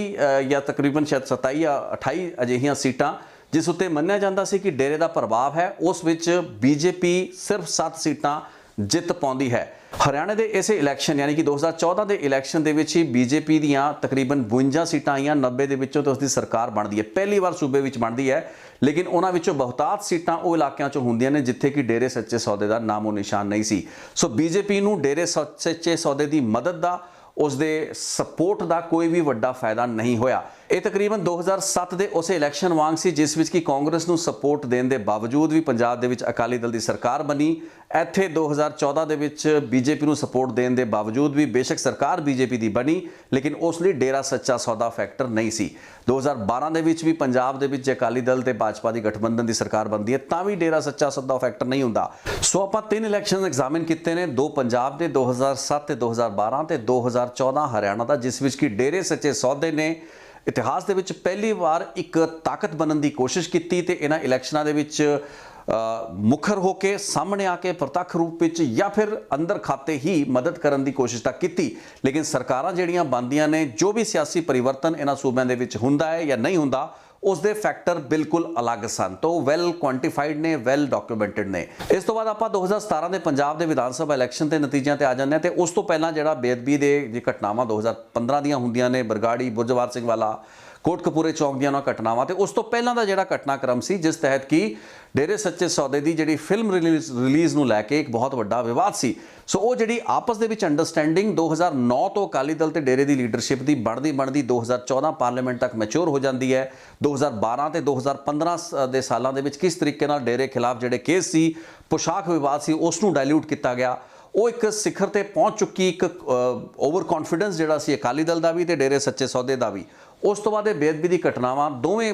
ਜਾਂ ਤਕਰੀਬਨ ਸ਼ਾਇਦ 27 ਜਾਂ 28 ਅਜਿਹੀਆਂ ਸੀਟਾਂ ਜਿਸ ਉੱਤੇ ਮੰਨਿਆ ਜਾਂਦਾ ਸੀ ਕਿ ਡੇਰੇ ਦਾ ਪ੍ਰਭਾਵ ਹੈ, ਉਸ ਵਿੱਚ ਬੀਜੇਪੀ ਸਿਰਫ 7 ਸੀਟਾਂ ਜਿੱਤ ਪਾਉਂਦੀ ਹੈ। ਹਰਿਆਣੇ ਦੇ ਇਸੇ ਇਲੈਕਸ਼ਨ ਯਾਨੀ ਕਿ 2014 ਦੇ ਇਲੈਕਸ਼ਨ ਦੇ ਵਿੱਚ ਹੀ ਬੀਜੇਪੀ ਦੀਆਂ ਤਕਰੀਬਨ 52 ਸੀਟਾਂ ਆਈਆਂ, 90 ਦੇ ਵਿੱਚੋਂ ਤਾਂ ਉਸ ਦੀ ਸਰਕਾਰ ਬਣਦੀ ਹੈ, ਪਹਿਲੀ ਵਾਰ ਸੂਬੇ ਵਿੱਚ ਬਣਦੀ ਹੈ। ਲੇਕਿਨ ਉਹਨਾਂ ਵਿੱਚੋਂ ਬਹੁਤਾਤ ਸੀਟਾਂ ਉਹ ਇਲਾਕਿਆਂ 'ਚੋਂ ਹੁੰਦੀਆਂ ਨੇ ਜਿੱਥੇ ਕਿ ਡੇਰੇ ਸੱਚੇ ਸੌਦੇ ਦਾ ਨਾਮੋ ਨਿਸ਼ਾਨ ਨਹੀਂ ਸੀ। ਸੋ ਬੀਜੇਪੀ ਨੂੰ ਡੇਰੇ ਸੱਚੇ ਸੌਦੇ ਦੀ ਮਦਦ ਦਾ, ਉਸ ਦੇ ਸਪੋਰਟ ਦਾ ਕੋਈ ਵੀ ਵੱਡਾ ਫਾਇਦਾ ਨਹੀਂ ਹੋਇਆ। ਇਹ ਤਕਰੀਬਨ 2007 ਦੇ ਉਸੇ ਇਲੈਕਸ਼ਨ ਵਾਂਗ ਸੀ ਜਿਸ ਵਿੱਚ ਕਿ ਕਾਂਗਰਸ ਨੂੰ ਸਪੋਰਟ ਦੇਣ ਦੇ ਬਾਵਜੂਦ ਵੀ ਪੰਜਾਬ ਦੇ ਵਿੱਚ ਅਕਾਲੀ ਦਲ ਦੀ ਸਰਕਾਰ ਬਣੀ। ਇੱਥੇ 2014 ਦੇ ਵਿੱਚ ਬੀਜੇਪੀ ਨੂੰ ਸਪੋਰਟ ਦੇਣ ਦੇ ਬਾਵਜੂਦ ਵੀ ਬੇਸ਼ੱਕ ਸਰਕਾਰ ਬੀਜੇਪੀ ਦੀ ਬਣੀ, ਲੇਕਿਨ ਉਸ ਲਈ ਡੇਰਾ ਸੱਚਾ ਸੌਦਾ ਫੈਕਟਰ ਨਹੀਂ ਸੀ। 2012 ਦੇ ਵਿੱਚ ਵੀ ਪੰਜਾਬ ਦੇ ਵਿੱਚ ਅਕਾਲੀ ਦਲ ਤੇ ਭਾਜਪਾ ਦੀ ਗਠਬੰਧਨ ਦੀ ਸਰਕਾਰ ਬਣਦੀ ਹੈ ਤਾਂ ਵੀ ਡੇਰਾ ਸੱਚਾ ਸੌਦਾ ਫੈਕਟਰ ਨਹੀਂ ਹੁੰਦਾ। ਸੋ ਆਪਾਂ 3 ਇਲੈਕਸ਼ਨ ਐਗਜ਼ਾਮਿਨ ਕੀਤੇ ਨੇ, 2 ਪੰਜਾਬ ਦੇ 2007 ਤੇ 2012 ਤੇ 2014 ਹਰਿਆਣਾ ਦਾ, ਜਿਸ ਵਿੱਚ ਕਿ ਡੇਰੇ ਸੱਚੇ ਸੌਦੇ ਨੇ ਇਤਿਹਾਸ ਦੇ ਵਿੱਚ ਪਹਿਲੀ ਵਾਰ ਇੱਕ ਤਾਕਤ ਬਣਨ ਦੀ ਕੋਸ਼ਿਸ਼ ਕੀਤੀ ਤੇ ਇਹਨਾਂ ਇਲੈਕਸ਼ਨਾਂ ਦੇ ਵਿੱਚ ਮੁਖਰ ਹੋ ਕੇ ਸਾਹਮਣੇ ਆ ਕੇ ਪ੍ਰਤੱਖ ਰੂਪ ਵਿੱਚ ਜਾਂ ਫਿਰ ਅੰਦਰ ਖਾਤੇ ਹੀ ਮਦਦ ਕਰਨ ਦੀ ਕੋਸ਼ਿਸ਼ ਤਾਂ ਕੀਤੀ। ਲੇਕਿਨ ਸਰਕਾਰਾਂ ਜਿਹੜੀਆਂ ਬਣਦੀਆਂ ਨੇ, ਜੋ ਵੀ ਸਿਆਸੀ ਪਰਿਵਰਤਨ ਇਹਨਾਂ ਸੂਬਿਆਂ ਦੇ ਵਿੱਚ ਹੁੰਦਾ ਹੈ ਜਾਂ ਨਹੀਂ ਹੁੰਦਾ, ਉਸ ਦੇ ਫੈਕਟਰ ਬਿਲਕੁਲ ਅਲੱਗ ਸਨ। ਤੋਂ ਵੈਲ ਕੁਆਂਟੀਫਾਈਡ ਨੇ, ਵੈਲ ਡਾਕੂਮੈਂਟਡ ਨੇ। ਇਸ ਤੋਂ ਬਾਅਦ ਆਪਾਂ 2017 ਦੇ ਪੰਜਾਬ ਦੇ ਵਿਧਾਨ ਸਭਾ ਇਲੈਕਸ਼ਨ ਦੇ ਨਤੀਜਿਆਂ ਤੇ ਆ ਜਾਂਦੇ ਹਾਂ ਤੇ ਉਸ ਤੋਂ ਪਹਿਲਾਂ ਜਿਹੜਾ ਬੇਅਦਬੀ ਦੇ ਜੇ ਘਟਨਾਵਾਂ 2015 ਦੀਆਂ ਹੁੰਦੀਆਂ ਨੇ, ਬਰਗਾੜੀ, ਬੁਰਜਵਾਰ ਸਿੰਘ ਵਾਲਾ, ਕੋਟਕਪੂਰੇ ਚੌਂਕ ਦੀਆਂ ਉਹਨਾਂ ਘਟਨਾਵਾਂ, ਤੇ ਉਸ ਤੋਂ ਪਹਿਲਾਂ ਦਾ ਜਿਹੜਾ ਘਟਨਾਕ੍ਰਮ ਸੀ ਜਿਸ ਤਹਿਤ ਕਿ ਡੇਰੇ ਸੱਚੇ ਸੌਦੇ ਦੀ ਜਿਹੜੀ ਫਿਲਮ ਰਿਲੀਜ਼ ਨੂੰ ਲੈ ਕੇ ਇੱਕ ਬਹੁਤ ਵੱਡਾ ਵਿਵਾਦ ਸੀ। ਸੋ ਉਹ ਜਿਹੜੀ ਆਪਸ ਦੇ ਵਿੱਚ ਅੰਡਰਸਟੈਂਡਿੰਗ 2009 ਤੋਂ ਅਕਾਲੀ ਦਲ ਤੇ ਡੇਰੇ ਦੀ ਲੀਡਰਸ਼ਿਪ ਦੀ ਬਣਦੀ 2014 ਪਾਰਲੀਮੈਂਟ ਤੱਕ ਮੈਚੁਰ ਹੋ ਜਾਂਦੀ ਹੈ। 2012 ਤੇ 2015 ਦੇ ਸਾਲਾਂ ਦੇ ਵਿੱਚ ਕਿਸ ਤਰੀਕੇ ਨਾਲ ਡੇਰੇ ਖਿਲਾਫ ਜਿਹੜੇ ਕੇਸ ਸੀ, ਪੋਸ਼ਾਕ ਵਿਵਾਦ ਸੀ, ਉਸ ਨੂੰ ਡਾਇਲੂਟ ਕੀਤਾ ਗਿਆ। ਉਹ ਇੱਕ ਸਿਖਰ ਤੇ ਪਹੁੰਚ ਚੁੱਕੀ, ਇੱਕ ਓਵਰ ਕੌਨਫੀਡੈਂਸ ਜਿਹੜਾ ਸੀ ਅਕਾਲੀ ਦਲ ਦਾ ਵੀ ਤੇ ਡੇਰੇ ਸੱਚੇ ਸੌਦੇ ਦਾ ਵੀ। ਉਸ ਤੋਂ ਬਾਅਦ ਇਹ ਬੇਅਦਬੀ ਦੀ ਘਟਨਾਵਾਂ ਦੋਵੇਂ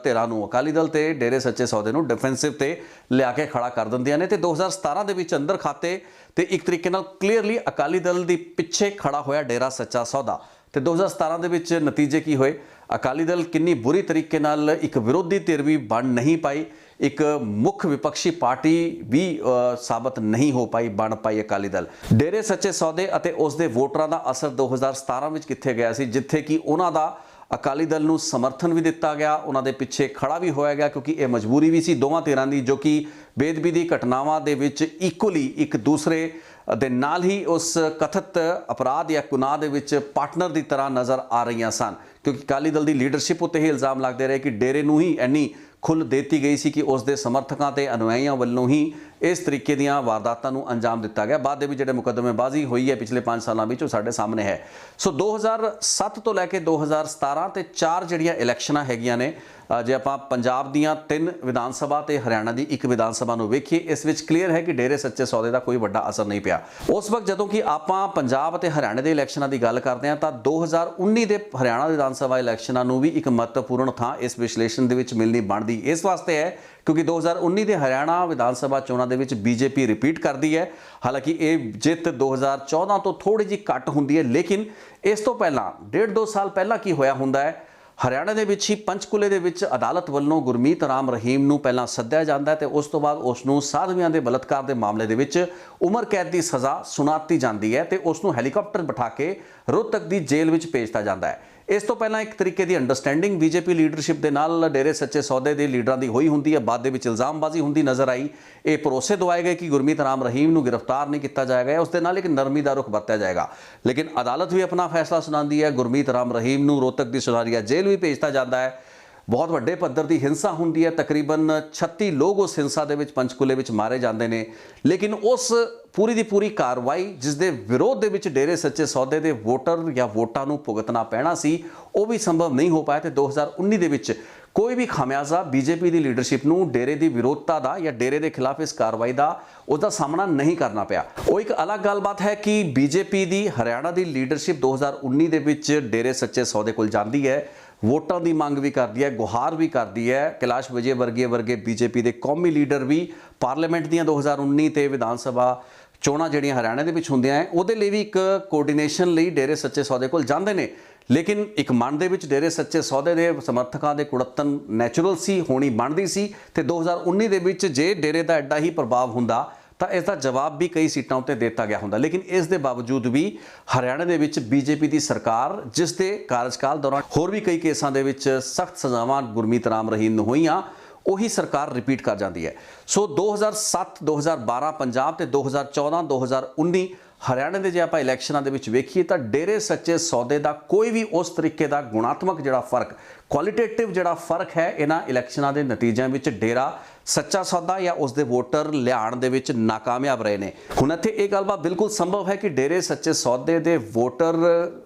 ਧਿਰਾਂ ਨੂੰ, ਅਕਾਲੀ ਦਲ ਤੇ ਡੇਰੇ ਸੱਚੇ ਸੌਦੇ ਨੂੰ ਡਿਫੈਂਸਿਵ ਤੇ ਲਿਆ ਕੇ ਖੜਾ ਕਰ ਦਿੰਦੀਆਂ ਨੇ ਤੇ 2017 ਦੇ ਵਿੱਚ ਅੰਦਰ ਖਾਤੇ ਤੇ ਇੱਕ ਤਰੀਕੇ ਨਾਲ ਕਲੀਅਰਲੀ ਅਕਾਲੀ ਦਲ ਦੀ ਪਿੱਛੇ ਖੜਾ ਹੋਇਆ ਡੇਰਾ ਸੱਚਾ ਸੌਦਾ। ਤੇ 2017 ਦੇ ਵਿੱਚ ਨਤੀਜੇ ਕੀ ਹੋਏ? ਅਕਾਲੀ ਦਲ ਕਿੰਨੀ ਬੁਰੀ ਤਰੀਕੇ ਨਾਲ ਇੱਕ ਵਿਰੋਧੀ ਧਿਰ ਵੀ ਬਣ ਨਹੀਂ ਪਾਈ, ਇੱਕ ਮੁੱਖ ਵਿਪਕਸ਼ੀ ਪਾਰਟੀ ਵੀ ਸਾਬਤ ਨਹੀਂ ਹੋ ਪਾਈ, ਬਣ ਪਾਈ ਅਕਾਲੀ ਦਲ। ਡੇਰੇ ਸੱਚੇ ਸੌਦੇ ਅਤੇ ਉਸ ਦੇ ਵੋਟਰਾਂ ਦਾ ਅਸਰ 2017 ਵਿੱਚ ਕਿੱਥੇ ਗਿਆ ਸੀ, ਜਿੱਥੇ ਕਿ ਉਹਨਾਂ ਦਾ ਅਕਾਲੀ ਦਲ ਨੂੰ ਸਮਰਥਨ ਵੀ ਦਿੱਤਾ ਗਿਆ, ਉਹਨਾਂ ਦੇ ਪਿੱਛੇ ਖੜਾ ਵੀ ਹੋਇਆ ਗਿਆ, ਕਿਉਂਕਿ ਇਹ ਮਜਬੂਰੀ ਵੀ ਸੀ ਦੋਵਾਂ ਧਿਰਾਂ ਦੀ, ਜੋ ਕਿ ਬੇਅਦਬੀ ਦੀ ਘਟਨਾਵਾਂ ਦੇ ਵਿੱਚ ਇਕੁਅਲੀ ਇੱਕ ਦੂਸਰੇ ਦੇ ਨਾਲ ਹੀ ਉਸ ਕਥਿਤ ਅਪਰਾਧ ਜਾਂ ਗੁਨਾਹ ਦੇ ਵਿੱਚ ਪਾਰਟਨਰ ਦੀ ਤਰ੍ਹਾਂ ਨਜ਼ਰ ਆ ਰਹੀਆਂ ਸਨ। ਕਿਉਂਕਿ ਅਕਾਲੀ ਦਲ ਦੀ ਲੀਡਰਸ਼ਿਪ ਉੱਤੇ ਇਹ ਇਲਜ਼ਾਮ ਲੱਗਦੇ ਰਹੇ ਕਿ ਡੇਰੇ ਨੂੰ ਹੀ ਇੰਨੀ ਖੁੱਲ੍ਹ ਦਿੱਤੀ ਗਈ ਸੀ ਕਿ ਉਸ ਦੇ ਸਮਰਥਕਾਂ ਤੇ ਅਨੁਯਾਈਆਂ ਵੱਲੋਂ ਹੀ ਇਸ ਤਰੀਕੇ ਦੀਆਂ ਵਾਰਦਾਤਾਂ ਨੂੰ ਅੰਜਾਮ ਦਿੱਤਾ ਗਿਆ। ਬਾਅਦ ਦੇ ਵਿੱਚ ਜਿਹੜੇ ਮੁਕੱਦਮੇਬਾਜ਼ੀ ਹੋਈ ਹੈ ਪਿਛਲੇ 5 ਸਾਲਾਂ ਵਿੱਚ, ਉਹ ਸਾਡੇ ਸਾਹਮਣੇ ਹੈ। ਸੋ 2007 ਤੋਂ ਲੈ ਕੇ 2017 ਤੇ 4 ਜਿਹੜੀਆਂ ਇਲੈਕਸ਼ਨਾਂ ਹੈਗੀਆਂ ਨੇ, ਜੇ ਆਪਾਂ ਪੰਜਾਬ ਦੀਆਂ 3 ਵਿਧਾਨ ਸਭਾ ਤੇ ਹਰਿਆਣਾ ਦੀ 1 ਵਿਧਾਨ ਸਭਾ ਨੂੰ ਵੇਖੀਏ, ਇਸ ਵਿੱਚ ਕਲੀਅਰ ਹੈ ਕਿ ਡੇਰੇ ਸੱਚੇ ਸੌਦੇ ਦਾ ਕੋਈ ਵੱਡਾ ਅਸਰ ਨਹੀਂ ਪਿਆ। ਉਸ ਵਕਤ ਜਦੋਂ ਕਿ ਆਪਾਂ ਪੰਜਾਬ ਅਤੇ ਹਰਿਆਣੇ ਦੇ ਇਲੈਕਸ਼ਨਾਂ ਦੀ ਗੱਲ ਕਰਦੇ ਹਾਂ ਤਾਂ 2019 ਦੇ ਹਰਿਆਣਾ ਵਿਧਾਨ ਸਭਾ ਇਲੈਕਸ਼ਨਾਂ ਨੂੰ ਵੀ ਇੱਕ ਮਹੱਤਵਪੂਰਨ ਥਾਂ ਇਸ ਵਿਸ਼ਲੇਸ਼ਣ ਦੇ ਵਿੱਚ ਮਿਲਣੀ ਬਣਦੀ ਇਸ ਵਾਸਤੇ ਹੈ ਕਿਉਂਕਿ 2019 ਦੇ ਹਰਿਆਣਾ ਵਿਧਾਨ ਸਭਾ ਚੋਣਾਂ ਦੇ ਵਿੱਚ ਬੀਜੇਪੀ ਰਿਪੀਟ ਕਰਦੀ ਹੈ। ਹਾਲਾਂਕਿ ਇਹ ਜਿੱਤ 2014 ਤੋਂ ਥੋੜੀ ਜਿਹੀ ਘੱਟ ਹੁੰਦੀ ਹੈ, ਲੇਕਿਨ ਇਸ ਤੋਂ ਪਹਿਲਾਂ 1.5-2 ਸਾਲ ਪਹਿਲਾਂ ਕੀ ਹੋਇਆ ਹੁੰਦਾ ਹੈ, ਹਰਿਆਣਾ ਦੇ ਵਿੱਚ ਹੀ ਪੰਚਕੂਲੇ ਦੇ ਵਿੱਚ ਅਦਾਲਤ ਵੱਲੋਂ ਗੁਰਮੀਤ ਰਾਮ ਰਹੀਮ ਨੂੰ ਪਹਿਲਾਂ ਸੱਦਿਆ ਜਾਂਦਾ ਹੈ ਤੇ ਉਸ ਤੋਂ ਬਾਅਦ ਉਸ ਨੂੰ ਸਾਧਵੀਆਂ ਦੇ ਬਲਾਤਕਾਰ ਦੇ ਮਾਮਲੇ ਦੇ ਵਿੱਚ ਉਮਰ ਕੈਦ ਦੀ ਸਜ਼ਾ ਸੁਣਾਤੀ ਜਾਂਦੀ ਹੈ ਤੇ ਉਸ ਨੂੰ ਹੈਲੀਕਾਪਟਰ ਬਿਠਾ ਕੇ ਰੋਹਤਕ ਦੀ ਜੇਲ੍ਹ ਵਿੱਚ ਭੇਜਤਾ ਜਾਂਦਾ ਹੈ। ਇਸ ਤੋਂ ਪਹਿਲਾਂ ਇੱਕ ਤਰੀਕੇ ਦੀ ਅੰਡਰਸਟੈਂਡਿੰਗ ਬੀਜੇਪੀ ਲੀਡਰਸ਼ਿਪ ਦੇ ਨਾਲ ਡੇਰੇ ਸੱਚੇ ਸੌਦੇ ਦੇ ਲੀਡਰਾਂ ਦੀ ਹੋਈ ਹੁੰਦੀ ਹੈ, ਬਾਅਦ ਦੇ ਵਿੱਚ ਇਲਜ਼ਾਮਬਾਜ਼ੀ ਹੁੰਦੀ ਨਜ਼ਰ ਆਈ। ਇਹ ਭਰੋਸੇ ਦਵਾਏ ਗਏ ਕਿ ਗੁਰਮੀਤ ਰਾਮ ਰਹੀਮ ਨੂੰ ਗ੍ਰਿਫਤਾਰ ਨਹੀਂ ਕੀਤਾ ਜਾਏਗਾ, ਉਸ ਦੇ ਨਾਲ ਇੱਕ ਨਰਮੀ ਦਾ ਰੁਖ ਵਰਤਿਆ ਜਾਏਗਾ, ਲੇਕਿਨ ਅਦਾਲਤ ਵੀ ਆਪਣਾ ਫੈਸਲਾ ਸੁਣਾਉਂਦੀ ਹੈ। ਗੁਰਮੀਤ ਰਾਮ ਰਹੀਮ ਨੂੰ ਰੋਹਤਕ ਦੀ ਸੁਨਾਰੀਆ ਜੇਲ੍ਹ ਵੀ ਭੇਜਤਾ ਜਾਂਦਾ ਹੈ। ਬਹੁਤ ਵੱਡੇ ਪੱਧਰ ਦੀ ਹਿੰਸਾ ਹੁੰਦੀ ਹੈ, ਤਕਰੀਬਨ 36 ਲੋਕ ਉਸ ਹਿੰਸਾ ਦੇ ਵਿੱਚ ਪੰਚਕੂਲੇ ਵਿੱਚ ਮਾਰੇ ਜਾਂਦੇ ਨੇ, ਲੇਕਿਨ ਉਸ ਪੂਰੀ ਦੀ ਪੂਰੀ ਕਾਰਵਾਈ ਜਿਸ ਦੇ ਵਿਰੋਧ ਦੇ ਵਿੱਚ ਡੇਰੇ ਸੱਚੇ ਸੌਦੇ ਦੇ ਵੋਟਰ ਜਾਂ ਵੋਟਾਂ ਨੂੰ ਭੁਗਤਣਾ ਪੈਣਾ ਸੀ, ਉਹ ਵੀ ਸੰਭਵ ਨਹੀਂ ਹੋ ਪਾਇਆ ਤੇ 2019 ਦੇ ਵਿੱਚ ਕੋਈ ਵੀ ਖਾਮਿਆਜ਼ਾ ਬੀਜੇਪੀ ਦੀ ਲੀਡਰਸ਼ਿਪ ਨੂੰ ਡੇਰੇ ਦੀ ਵਿਰੋਧਤਾ ਦਾ ਜਾਂ ਡੇਰੇ ਦੇ ਖਿਲਾਫ ਇਸ ਕਾਰਵਾਈ ਦਾ ਉਹਦਾ ਸਾਹਮਣਾ ਨਹੀਂ ਕਰਨਾ ਪਿਆ। ਉਹ ਇੱਕ ਅਲੱਗ ਗੱਲਬਾਤ ਹੈ ਕਿ ਬੀਜੇਪੀ ਦੀ ਹਰਿਆਣਾ ਦੀ ਲੀਡਰਸ਼ਿਪ 2019 ਦੇ ਵਿੱਚ ਡੇਰੇ ਸੱਚੇ ਸੌਦੇ ਕੋਲ ਜਾਂਦੀ ਹੈ, ਵੋਟਾਂ ਦੀ ਮੰਗ ਵੀ ਕਰਦੀ ਹੈ, ਗੁਹਾਰ ਵੀ ਕਰਦੀ ਹੈ। ਕੈਲਾਸ਼ ਵਿਜੇ ਵਰਗੇ ਬੀਜੇਪੀ ਦੇ ਕੌਮੀ ਲੀਡਰ ਵੀ ਪਾਰਲੀਮੈਂਟ ਦੀਆਂ 2019 ਤੇ ਵਿਧਾਨ ਸਭਾ ਚੋਣਾਂ ਜਿਹੜੀਆਂ ਹਰਿਆਣਾ ਦੇ ਵਿੱਚ ਹੁੰਦੀਆਂ ਹੈ ਉਹਦੇ ਲਈ ਵੀ ਇੱਕ ਕੋਆਰਡੀਨੇਸ਼ਨ ਲਈ ਡੇਰੇ ਸੱਚੇ ਸੌਦੇ ਕੋਲ ਜਾਂਦੇ ਨੇ। ਲੇਕਿਨ ਇੱਕ ਮਨ ਦੇ ਵਿੱਚ ਡੇਰੇ ਸੱਚੇ ਸੌਦੇ ਦੇ ਸਮਰਥਕਾਂ ਦੇ ਕੁੜੱਤਣ ਨੈਚੁਰਲ ਸੀ, ਹੋਣੀ ਬਣਦੀ ਸੀ ਤੇ 2019 ਦੇ ਵਿੱਚ ਜੇ ਡੇਰੇ ਦਾ ਐਡਾ ਹੀ ਪ੍ਰਭਾਵ ਹੁੰਦਾ ਤਾਂ ਇਸ ਦਾ ਜਵਾਬ ਵੀ ਕਈ ਸੀਟਾਂ ਉੱਤੇ ਦਿੱਤਾ ਗਿਆ ਹੁੰਦਾ। ਲੇਕਿਨ ਇਸ ਦੇ ਬਾਵਜੂਦ ਵੀ ਹਰਿਆਣਾ ਦੇ ਵਿੱਚ ਬੀਜੇਪੀ ਦੀ ਸਰਕਾਰ, ਜਿਸ ਦੇ ਕਾਰਜਕਾਲ ਦੌਰਾਨ ਹੋਰ ਵੀ ਕਈ ਕੇਸਾਂ ਦੇ ਵਿੱਚ ਸਖਤ ਸਜ਼ਾਵਾਂ ਗੁਰਮੀਤ ਰਾਮ ਰਹੀਮ ਨੂੰ ਹੋਈਆਂ, ਉਹੀ ਸਰਕਾਰ ਰਿਪੀਟ ਕਰ ਜਾਂਦੀ ਹੈ। ਸੋ 2007 2012 ਪੰਜਾਬ ਤੇ 2014 2019 ਹਰਿਆਣਾ ਦੇ ਜੇ ਆਪਾਂ ਇਲੈਕਸ਼ਨਾਂ ਦੇ ਵਿੱਚ ਵੇਖੀਏ ਤਾਂ ਡੇਰੇ ਸੱਚੇ ਸੌਦੇ ਦਾ ਕੋਈ ਵੀ ਉਸ ਤਰੀਕੇ ਦਾ ਗੁਣਾਤਮਕ ਜਿਹੜਾ ਫਰਕ, ਕੁਆਲਿਟੇਟਿਵ ਜਿਹੜਾ ਫਰਕ ਹੈ ਇਹਨਾਂ ਇਲੈਕਸ਼ਨਾਂ ਦੇ ਨਤੀਜਿਆਂ ਵਿੱਚ ਡੇਰਾ ਸੱਚਾ ਸੌਦਾ ਜਾਂ ਉਸ ਦੇ ਵੋਟਰ ਲਿਆਉਣ ਦੇ ਵਿੱਚ ਨਾਕਾਮਯਾਬ ਰਹੇ ਨੇ। ਹੁਣ ਇੱਥੇ ਇਹ ਗੱਲਬਾਤ ਬਿਲਕੁਲ ਸੰਭਵ ਹੈ ਕਿ ਡੇਰੇ ਸੱਚੇ ਸੌਦੇ ਦੇ ਵੋਟਰ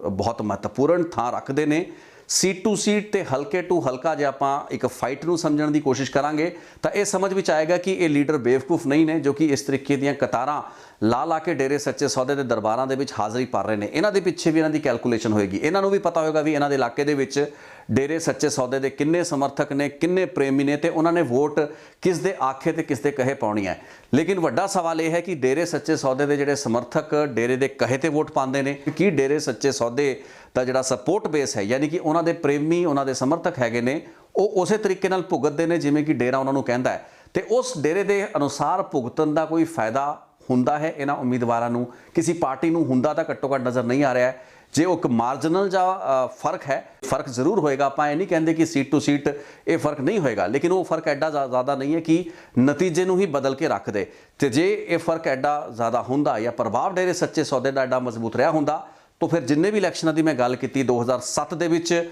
ਬਹੁਤ ਮਹੱਤਵਪੂਰਨ ਥਾਂ ਰੱਖਦੇ ਨੇ। ਸੀਟ ਟੂ ਸੀਟ ਤੇ ਹਲਕੇ ਟੂ ਹਲਕਾ ਜੇ ਆਪਾਂ ਇੱਕ ਫਾਈਟ ਨੂੰ ਸਮਝਣ ਦੀ ਕੋਸ਼ਿਸ਼ ਕਰਾਂਗੇ ਤਾਂ ਇਹ ਸਮਝ ਵਿੱਚ ਆਏਗਾ ਕਿ ਇਹ ਲੀਡਰ ਬੇਵਕੂਫ ਨਹੀਂ ਨੇ ਜੋ ਕਿ ਇਸ ਤਰੀਕੇ ਦੀਆਂ ਕਤਾਰਾਂ ਲਾ ਕੇ ਡੇਰੇ ਸੱਚੇ ਸੌਦੇ ਦੇ ਦਰਬਾਰਾਂ ਦੇ ਵਿੱਚ ਹਾਜ਼ਰੀ ਭਰ ਰਹੇ ਨੇ। ਇਹਨਾਂ ਦੇ ਪਿੱਛੇ ਵੀ ਇਹਨਾਂ ਦੀ ਕੈਲਕੂਲੇਸ਼ਨ ਹੋਏਗੀ। ਇਹਨਾਂ ਨੂੰ ਵੀ ਪਤਾ ਹੋਏਗਾ ਵੀ ਇਹਨਾਂ ਦੇ ਇਲਾਕੇ ਦੇ ਵਿੱਚ ਡੇਰੇ ਸੱਚੇ ਸੌਦੇ ਦੇ ਕਿੰਨੇ ਸਮਰਥਕ ਨੇ, ਕਿੰਨੇ ਪ੍ਰੇਮੀ ਨੇ ਤੇ ਉਹਨਾਂ ਨੇ ਵੋਟ ਕਿਸ ਦੇ ਆਖੇ ਤੇ ਕਿਸ ਦੇ ਕਹੇ ਪਾਉਣੀ ਹੈ। ਲੇਕਿਨ ਵੱਡਾ ਸਵਾਲ ਇਹ ਹੈ ਕਿ ਡੇਰੇ ਸੱਚੇ ਸੌਦੇ ਦੇ ਜਿਹੜੇ ਸਮਰਥਕ ਡੇਰੇ ਦੇ ਕਹੇ ਤੇ ਵੋਟ ਪਾਉਂਦੇ ਨੇ, ਕਿ ਡੇਰੇ ਸੱਚੇ ਸੌਦੇ ਦਾ ਜਿਹੜਾ ਸਪੋਰਟ ਬੇਸ ਹੈ, ਯਾਨੀ ਕਿ ਉਹਨਾਂ ਦੇ ਪ੍ਰੇਮੀ, ਉਹਨਾਂ ਦੇ ਸਮਰਥਕ ਹੈਗੇ ਨੇ, ਉਹ ਉਸੇ ਤਰੀਕੇ ਨਾਲ ਭੁਗਤਦੇ ਨੇ ਜਿਵੇਂ ਕਿ ਡੇਰਾ ਉਹਨਾਂ ਨੂੰ ਕਹਿੰਦਾ ਹੈ ਤੇ ਉਸ ਡੇਰੇ ਦੇ ਅਨੁਸਾਰ ਭੁਗਤਣ ਦਾ ਕੋਈ ਫਾਇਦਾ ਹੁੰਦਾ ਹੈ ਇਹਨਾਂ ਉਮੀਦਵਾਰਾਂ ਨੂੰ, ਕਿਸੇ ਪਾਰਟੀ ਨੂੰ ਹੁੰਦਾ ਤਾਂ ਘੱਟੋ ਘੱਟ ਨਜ਼ਰ ਨਹੀਂ ਆ ਰਿਹਾ ਹੈ। ਜੇ ਉਹ ਇੱਕ ਮਾਰਜਨਲ ਜਾਂ ਫਰਕ ਹੈ, ਫਰਕ ਜ਼ਰੂਰ ਹੋਏਗਾ। ਆਪਾਂ ਇਹ ਨਹੀਂ ਕਹਿੰਦੇ ਕਿ ਸੀਟ ਟੂ ਸੀਟ ਇਹ ਫਰਕ ਨਹੀਂ ਹੋਏਗਾ, ਲੇਕਿਨ ਉਹ ਫਰਕ ਐਡਾ ਜ਼ਿਆਦਾ ਨਹੀਂ ਹੈ ਕਿ ਨਤੀਜੇ ਨੂੰ ਹੀ ਬਦਲ ਕੇ ਰੱਖ ਦੇ। ਤੇ ਜੇ ਇਹ ਫਰਕ ਐਡਾ ਜ਼ਿਆਦਾ ਹੁੰਦਾ ਜਾਂ ਪ੍ਰਭਾਵ ਡੇਰੇ ਸੱਚੇ ਸੌਦੇ ਦਾ ਐਡਾ ਮਜ਼ਬੂਤ ਰਿਹਾ ਹੁੰਦਾ ਤਾਂ ਫਿਰ ਜਿੰਨੇ ਵੀ ਇਲੈਕਸ਼ਨਾਂ ਦੀ ਮੈਂ ਗੱਲ ਕੀਤੀ 2007 ਦੇ ਵਿੱਚ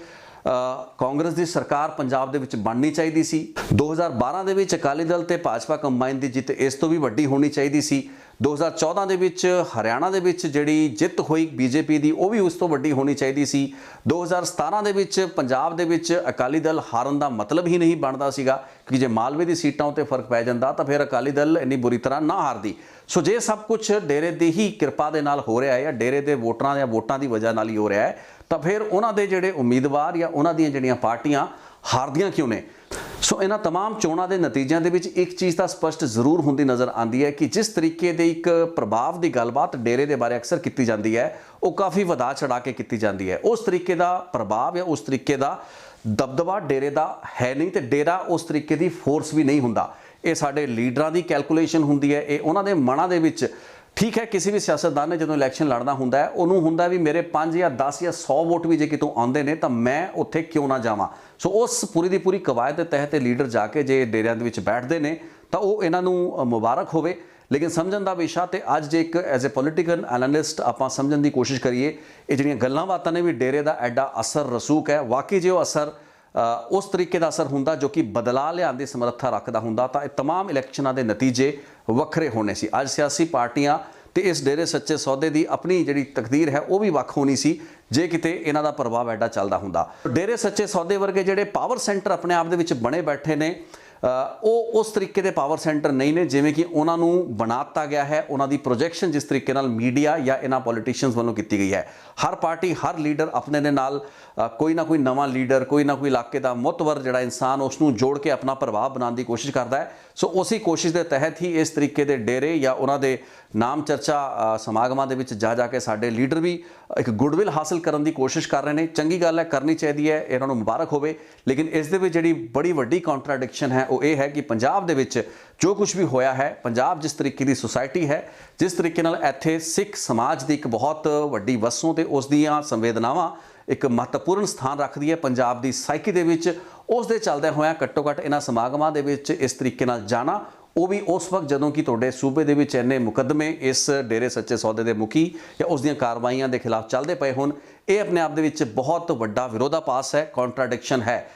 ਕਾਂਗਰਸ ਦੀ ਸਰਕਾਰ ਪੰਜਾਬ ਦੇ ਵਿੱਚ ਬਣਨੀ ਚਾਹੀਦੀ ਸੀ। 2012 ਦੇ ਵਿੱਚ ਅਕਾਲੀ ਦਲ ਤੇ ਭਾਜਪਾ ਕੰਬਾਈਨ ਦੀ ਜਿੱਤ ਇਸ ਤੋਂ ਵੀ ਵੱਡੀ ਹੋਣੀ ਚਾਹੀਦੀ ਸੀ। 2014 ਦੇ ਵਿੱਚ ਹਰਿਆਣਾ ਦੇ ਵਿੱਚ ਜਿਹੜੀ ਜਿੱਤ ਹੋਈ ਬੀਜੇਪੀ ਦੀ ਉਹ ਵੀ ਉਸ ਤੋਂ ਵੱਡੀ ਹੋਣੀ ਚਾਹੀਦੀ ਸੀ। 2017 ਦੇ ਵਿੱਚ ਪੰਜਾਬ ਦੇ ਵਿੱਚ ਅਕਾਲੀ ਦਲ ਹਾਰਨ ਦਾ ਮਤਲਬ ਹੀ ਨਹੀਂ ਬਣਦਾ ਸੀਗਾ ਕਿ ਜੇ ਮਾਲਵੇ ਦੀ ਸੀਟਾਂ ਉੱਤੇ ਫਰਕ ਪੈ ਜਾਂਦਾ ਤਾਂ ਫਿਰ ਅਕਾਲੀ ਦਲ ਇੰਨੀ ਬੁਰੀ ਤਰ੍ਹਾਂ ਨਾ ਹਾਰਦੀ। ਸੋ ਜੇ ਸਭ ਕੁਝ ਡੇਰੇ ਦੀ ਹੀ ਕਿਰਪਾ ਦੇ ਨਾਲ ਹੋ ਰਿਹਾ ਹੈ ਜਾਂ ਡੇਰੇ ਦੇ ਵੋਟਰਾਂ ਜਾਂ ਵੋਟਾਂ ਦੀ ਵਜ੍ਹਾ ਨਾਲ ਹੀ ਹੋ ਰਿਹਾ ਹੈ ਤਾਂ ਫਿਰ ਉਹਨਾਂ ਦੇ ਜਿਹੜੇ ਉਮੀਦਵਾਰ ਜਾਂ ਉਹਨਾਂ ਦੀਆਂ ਜਿਹੜੀਆਂ ਪਾਰਟੀਆਂ ਹਾਰਦੀਆਂ ਕਿਉਂ ਨੇ। ਸੋ ਇਹਨਾਂ तमाम ਚੋਣਾਂ ਦੇ ਨਤੀਜਿਆਂ ਦੇ ਵਿੱਚ ਇੱਕ ਚੀਜ਼ ਤਾਂ ਸਪਸ਼ਟ ਜ਼ਰੂਰ ਹੁੰਦੀ ਨਜ਼ਰ ਆਉਂਦੀ ਹੈ ਕਿ ਜਿਸ ਤਰੀਕੇ ਦੇ ਇੱਕ ਪ੍ਰਭਾਵ ਦੀ ਗੱਲਬਾਤ ਡੇਰੇ ਦੇ ਬਾਰੇ ਅਕਸਰ ਕੀਤੀ ਜਾਂਦੀ ਹੈ ਉਹ ਕਾਫੀ ਵਧਾ ਚੜਾ ਕੇ ਕੀਤੀ ਜਾਂਦੀ ਹੈ। ਉਸ ਤਰੀਕੇ ਦਾ ਪ੍ਰਭਾਵ ਜਾਂ ਉਸ ਤਰੀਕੇ ਦਾ ਦਬਦਬਾ ਡੇਰੇ ਦਾ ਹੈ ਨਹੀਂ ਤੇ ਡੇਰਾ ਉਸ ਤਰੀਕੇ ਦੀ ਫੋਰਸ ਵੀ ਨਹੀਂ ਹੁੰਦਾ। ਇਹ ਸਾਡੇ ਲੀਡਰਾਂ ਦੀ ਕੈਲਕੂਲੇਸ਼ਨ ਹੁੰਦੀ ਹੈ, ਇਹ ਉਹਨਾਂ ਦੇ ਮਨਾਂ ਦੇ ਵਿੱਚ। ਠੀਕ ਹੈ, ਕਿਸੇ ਵੀ ਸਿਆਸਤਦਾਨ ਨੇ ਜਦੋਂ ਇਲੈਕਸ਼ਨ ਲੜਨਾ ਹੁੰਦਾ ਹੈ ਉਹਨੂੰ ਹੁੰਦਾ ਵੀ ਮੇਰੇ 5 ਜਾਂ 10 ਜਾਂ 100 ਵੋਟ ਵੀ ਜੇ ਕਿਤੋਂ ਆਉਂਦੇ ਨੇ ਤਾਂ ਮੈਂ ਉੱਥੇ ਕਿਉਂ ਨਾ ਜਾਵਾਂ। ਸੋ ਉਸ ਪੂਰੀ ਦੀ ਪੂਰੀ ਕਵਾਇਦ ਦੇ ਤਹਿਤ ਲੀਡਰ ਜਾ ਕੇ ਜੇ ਡੇਰਿਆਂ ਦੇ ਵਿੱਚ ਬੈਠਦੇ ਨੇ ਤਾਂ ਉਹ ਇਹਨਾਂ ਨੂੰ ਮੁਬਾਰਕ ਹੋਵੇ। ਲੇਕਿਨ ਸਮਝਣ ਦਾ ਵਿਸ਼ਾ ਤੇ ਅੱਜ ਜੇ ਇੱਕ ਐਜ਼ ਅ ਪੋਲੀਟੀਕਲ ਐਨਾਲਿਸਟ ਆਪਾਂ ਸਮਝਣ ਦੀ ਕੋਸ਼ਿਸ਼ ਕਰੀਏ ਇਹ ਜਿਹੜੀਆਂ ਗੱਲਾਂ ਬਾਤਾਂ ਨੇ ਵੀ ਡੇਰੇ ਦਾ ਐਡਾ ਅਸਰ ਰਸੂਖ ਹੈ, ਵਾਕਈ ਜੇ ਉਹ ਅਸਰ ਉਸ ਤਰੀਕੇ ਦਾ ਅਸਰ ਹੁੰਦਾ ਜੋ ਕਿ ਬਦਲਾਅ ਲਿਆਉਣ ਦੀ ਸਮਰੱਥਾ ਰੱਖਦਾ ਹੁੰਦਾ ਤਾਂ ਇਹ तमाम ਇਲੈਕਸ਼ਨਾਂ ਦੇ ਨਤੀਜੇ ਵੱਖਰੇ ਹੋਣੇ ਸੀ। ਅੱਜ ਸਿਆਸੀ ਪਾਰਟੀਆਂ ਤੇ ਇਸ ਡੇਰੇ ਸੱਚੇ ਸੌਦੇ ਦੀ ਆਪਣੀ ਜਿਹੜੀ ਤਕਦੀਰ ਹੈ ਉਹ ਵੀ ਵੱਖ ਹੋਣੀ ਸੀ ਜੇ ਕਿਤੇ ਇਹਨਾਂ ਦਾ ਪ੍ਰਭਾਵ ਐਡਾ ਚੱਲਦਾ ਹੁੰਦਾ। ਡੇਰੇ ਸੱਚੇ ਸੌਦੇ ਵਰਗੇ ਜਿਹੜੇ ਪਾਵਰ ਸੈਂਟਰ ਆਪਣੇ ਆਪ ਦੇ ਵਿੱਚ ਬਣੇ ਬੈਠੇ ਨੇ ਉਹ ਉਸ ਤਰੀਕੇ ਦੇ ਪਾਵਰ ਸੈਂਟਰ ਨਹੀਂ ਨੇ ਜਿਵੇਂ ਕਿ ਉਹਨਾਂ ਨੂੰ ਬਣਾ ਦਿੱਤਾ ਗਿਆ ਹੈ। ਉਹਨਾਂ ਦੀ ਪ੍ਰੋਜੈਕਸ਼ਨ ਜਿਸ ਤਰੀਕੇ ਨਾਲ ਮੀਡੀਆ ਜਾਂ ਇਹਨਾਂ ਪੋਲੀਟੀਸ਼ੀਅਨਸ ਵੱਲੋਂ ਕੀਤੀ ਗਈ ਹੈ, ਹਰ ਪਾਰਟੀ ਹਰ ਲੀਡਰ ਆਪਣੇ ਦੇ ਨਾਲ ਕੋਈ ਨਾ ਕੋਈ ਨਵਾਂ ਲੀਡਰ, ਕੋਈ ਨਾ ਕੋਈ ਇਲਾਕੇ ਦਾ ਮੁਤਬਰ ਜਿਹੜਾ ਇਨਸਾਨ ਉਸ ਨੂੰ ਜੋੜ ਕੇ ਆਪਣਾ ਪ੍ਰਭਾਵ ਬਣਾਉਣ ਦੀ ਕੋਸ਼ਿਸ਼ ਕਰਦਾ ਹੈ। ਸੋ ਉਸੇ ਕੋਸ਼ਿਸ਼ ਦੇ ਤਹਿਤ ਹੀ ਇਸ ਤਰੀਕੇ ਦੇ ਡੇਰੇ ਜਾਂ ਉਹਨਾਂ ਦੇ ਨਾਮ ਚਰਚਾ ਸਮਾਗਮਾਂ ਦੇ ਵਿੱਚ ਜਾ ਕੇ ਸਾਡੇ ਲੀਡਰ ਵੀ ਇੱਕ ਗੁੱਡਵਿਲ ਹਾਸਲ ਕਰਨ ਦੀ ਕੋਸ਼ਿਸ਼ ਕਰ ਰਹੇ ਨੇ। ਚੰਗੀ ਗੱਲ ਹੈ, ਕਰਨੀ ਚਾਹੀਦੀ ਹੈ, ਇਹਨਾਂ ਨੂੰ ਮੁਬਾਰਕ ਹੋਵੇ। ਲੇਕਿਨ ਇਸ ਦੇ ਵਿੱਚ ਜਿਹੜੀ ਬੜੀ ਵੱਡੀ ਕੰਟਰਾਡਿਕਸ਼ਨ ਹੈ ਉਹ ਇਹ ਹੈ ਕਿ ਪੰਜਾਬ ਦੇ ਵਿੱਚ ਜੋ ਕੁਝ ਵੀ ਹੋਇਆ ਹੈ, ਪੰਜਾਬ ਜਿਸ ਤਰੀਕੇ ਦੀ ਸੁਸਾਇਟੀ ਹੈ, ਜਿਸ ਤਰੀਕੇ ਨਾਲ ਇੱਥੇ ਸਿੱਖ ਸਮਾਜ ਦੀ ਇੱਕ ਬਹੁਤ ਵੱਡੀ ਵਸੋਂ ਤੇ ਉਸ ਦੀਆਂ ਸੰਵੇਦਨਾਵਾਂ ਇੱਕ ਮਹੱਤਵਪੂਰਨ ਸਥਾਨ ਰੱਖਦੀ ਹੈ ਪੰਜਾਬ ਦੀ ਸਾਈਕੀ ਦੇ ਵਿੱਚ, ਉਸ ਦੇ ਚੱਲਦਿਆਂ ਹੋਇਆਂ ਘੱਟੋ ਘੱਟ ਇਹਨਾਂ ਸਮਾਗਮਾਂ ਦੇ ਵਿੱਚ ਇਸ ਤਰੀਕੇ ਨਾਲ ਜਾਣਾ, ਉਹ ਵੀ ਉਸ ਵਕਤ ਜਦੋਂ ਕਿ ਤੁਹਾਡੇ ਸੂਬੇ ਦੇ ਵਿੱਚ ਇੰਨੇ ਮੁਕੱਦਮੇ ਇਸ ਡੇਰੇ ਸੱਚੇ ਸੌਦੇ ਦੇ ਮੁਖੀ ਜਾਂ ਉਸ ਦੀਆਂ ਕਾਰਵਾਈਆਂ ਦੇ ਖਿਲਾਫ ਚੱਲਦੇ ਪਏ ਹੋਣ, ਇਹ ਆਪਣੇ ਆਪ ਦੇ ਵਿੱਚ ਬਹੁਤ ਵੱਡਾ ਵਿਰੋਧਾਭਾਸ ਹੈ, ਕੰਟਰਾਡਿਕਸ਼ਨ ਹੈ।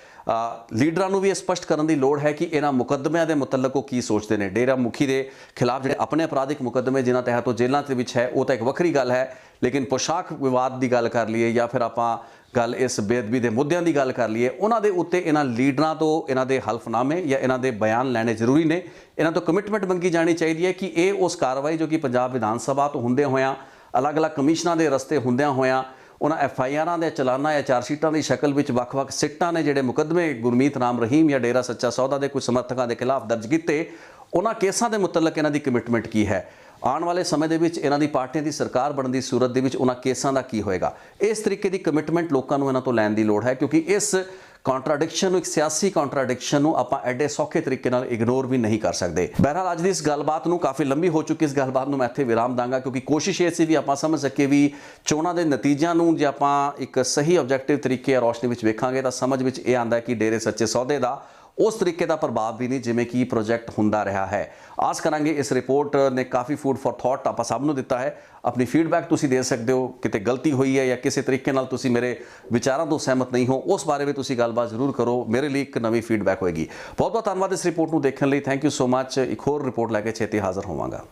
ਲੀਡਰਾਂ ਨੂੰ ਵੀ ਇਹ ਸਪਸ਼ਟ ਕਰਨ ਦੀ ਲੋੜ ਹੈ ਕਿ ਇਹਨਾਂ ਮੁਕੱਦਮਿਆਂ ਦੇ ਮੁਤਲਕ ਉਹ ਕੀ ਸੋਚਦੇ ਨੇ। ਡੇਰਾ ਮੁਖੀ ਦੇ ਖਿਲਾਫ ਜਿਹੜੇ ਆਪਣੇ ਅਪਰਾਧਿਕ ਮੁਕੱਦਮੇ ਜਿਨ੍ਹਾਂ ਤਹਿਤ ਉਹ ਜੇਲ੍ਹਾਂ ਦੇ ਵਿੱਚ ਹੈ ਉਹ ਤਾਂ ਇੱਕ ਵੱਖਰੀ ਗੱਲ ਹੈ, ਲੇਕਿਨ ਪੋਸ਼ਾਕ ਵਿਵਾਦ ਦੀ ਗੱਲ ਕਰ ਲਈਏ ਜਾਂ ਫਿਰ ਆਪਾਂ ਗੱਲ ਇਸ ਬੇਅਦਬੀ ਦੇ ਮੁੱਦਿਆਂ ਦੀ ਗੱਲ ਕਰ ਲਈਏ, ਉਹਨਾਂ ਦੇ ਉੱਤੇ ਇਹਨਾਂ ਲੀਡਰਾਂ ਤੋਂ ਇਹਨਾਂ ਦੇ ਹਲਫਨਾਮੇ ਜਾਂ ਇਹਨਾਂ ਦੇ ਬਿਆਨ ਲੈਣੇ ਜ਼ਰੂਰੀ ਨੇ। ਇਹਨਾਂ ਤੋਂ ਕਮਿਟਮੈਂਟ ਮੰਗੀ ਜਾਣੀ ਚਾਹੀਦੀ ਹੈ ਕਿ ਇਹ ਉਸ ਕਾਰਵਾਈ ਜੋ ਕਿ ਪੰਜਾਬ ਵਿਧਾਨ ਸਭਾ ਤੋਂ ਹੁੰਦੇ ਹੋਇਆਂ, ਅਲੱਗ-ਅਲੱਗ ਕਮਿਸ਼ਨਾਂ ਦੇ ਰਸਤੇ ਹੁੰਦਿਆਂ ਹੋਇਆਂ, ਉਹਨਾਂ FIRਾਂ ਦੇ ਚਲਾਨਾਂ ਜਾਂ ਚਾਰਜਸ਼ੀਟਾਂ ਦੀ ਸ਼ਕਲ ਵਿੱਚ ਵੱਖ-ਵੱਖ ਸਿੱਟਾਂ ਨੇ ਜਿਹੜੇ ਮੁਕੱਦਮੇ ਗੁਰਮੀਤ ਰਾਮ ਰਹੀਮ ਜਾਂ ਡੇਰਾ ਸੱਚਾ ਸੌਦਾ ਦੇ ਕੁਝ ਸਮਰਥਕਾਂ ਦੇ ਖਿਲਾਫ ਦਰਜ ਕੀਤੇ, ਉਹਨਾਂ ਕੇਸਾਂ ਦੇ ਮੁਤਲਕ ਇਹਨਾਂ ਦੀ ਕਮਿਟਮੈਂਟ ਕੀ ਹੈ। ਆਉਣ ਵਾਲੇ ਸਮੇਂ ਦੇ ਵਿੱਚ ਇਹਨਾਂ ਦੀ ਪਾਰਟੀਆਂ ਦੀ ਸਰਕਾਰ ਬਣਨ ਦੀ ਸੂਰਤ ਦੇ ਵਿੱਚ ਉਹਨਾਂ ਕੇਸਾਂ ਦਾ ਕੀ ਹੋਏਗਾ। ਇਸ ਤਰੀਕੇ ਦੀ ਕਮਿਟਮੈਂਟ ਲੋਕਾਂ ਨੂੰ ਇਹਨਾਂ ਤੋਂ ਲੈਣ ਦੀ ਲੋੜ ਹੈ, ਕਿਉਂਕਿ ਇਸ ਕੰਟਰਾਡਿਕਸ਼ਨ ਨੂੰ, ਇੱਕ ਸਿਆਸੀ ਕੰਟਰਾਡਿਕਸ਼ਨ ਨੂੰ ਆਪਾਂ ਐਡੇ ਸੌਖੇ ਤਰੀਕੇ ਨਾਲ ਇਗਨੋਰ ਵੀ ਨਹੀਂ ਕਰ ਸਕਦੇ। ਬਹਰਹਾਲ ਅੱਜ ਦੀ ਇਸ ਗੱਲਬਾਤ ਨੂੰ, ਕਾਫੀ ਲੰਬੀ ਹੋ ਚੁੱਕੀ ਇਸ ਗੱਲਬਾਤ ਨੂੰ ਮੈਂ ਇੱਥੇ ਵਿਰਾਮ ਦਾਂਗਾ, ਕਿਉਂਕਿ ਕੋਸ਼ਿਸ਼ ਇਹ ਸੀ ਵੀ ਆਪਾਂ ਸਮਝ ਸਕੇ ਵੀ ਚੋਣਾਂ ਦੇ ਨਤੀਜਿਆਂ ਨੂੰ ਜੇ ਆਪਾਂ ਇੱਕ ਸਹੀ ਆਬਜੈਕਟਿਵ ਤਰੀਕੇ ਜਾਂ ਰੌਸ਼ਨੀ ਵਿੱਚ ਵੇਖਾਂਗੇ ਤਾਂ ਸਮਝ ਵਿੱਚ ਇਹ ਆਉਂਦਾ ਕਿ ਡੇਰੇ ਸੱਚੇ ਸੌਦੇ ਦਾ ਉਸ ਤਰੀਕੇ ਦਾ ਪ੍ਰਭਾਵ ਵੀ ਨਹੀਂ ਜਿਵੇਂ ਕਿ ਪ੍ਰੋਜੈਕਟ ਹੁੰਦਾ ਰਿਹਾ ਹੈ। ਆਸ ਕਰਾਂਗੇ ਇਸ ਰਿਪੋਰਟ ਨੇ ਕਾਫੀ ਫੂਡ ਫॉर ਥਾਟ ਆਪਾਂ ਸਭ ਨੂੰ ਦਿੱਤਾ ਹੈ। ਆਪਣੀ ਫੀਡਬੈਕ ਤੁਸੀਂ ਦੇ ਸਕਦੇ ਹੋ, ਕਿਤੇ ਗਲਤੀ ਹੋਈ ਹੈ ਜਾਂ ਕਿਸੇ ਤਰੀਕੇ ਨਾਲ ਤੁਸੀਂ ਮੇਰੇ ਵਿਚਾਰਾਂ ਤੋਂ ਸਹਿਮਤ ਨਹੀਂ ਹੋ, ਉਸ ਬਾਰੇ ਵੀ ਤੁਸੀਂ ਗੱਲਬਾਤ ਜ਼ਰੂਰ ਕਰੋ। ਮੇਰੇ ਲਈ ਇੱਕ ਨਵੀਂ ਫੀਡਬੈਕ ਹੋਏਗੀ। ਬਹੁਤ ਬਹੁਤ ਧੰਨਵਾਦ ਇਸ ਰਿਪੋਰਟ ਨੂੰ ਦੇਖਣ ਲਈ। Thank you so much. ਇੱਕ ਹੋਰ ਰਿਪੋਰਟ ਲੈ ਕੇ ਛੇਤੀ ਹਾਜ਼ਰ ਹੋਵਾਂਗਾ।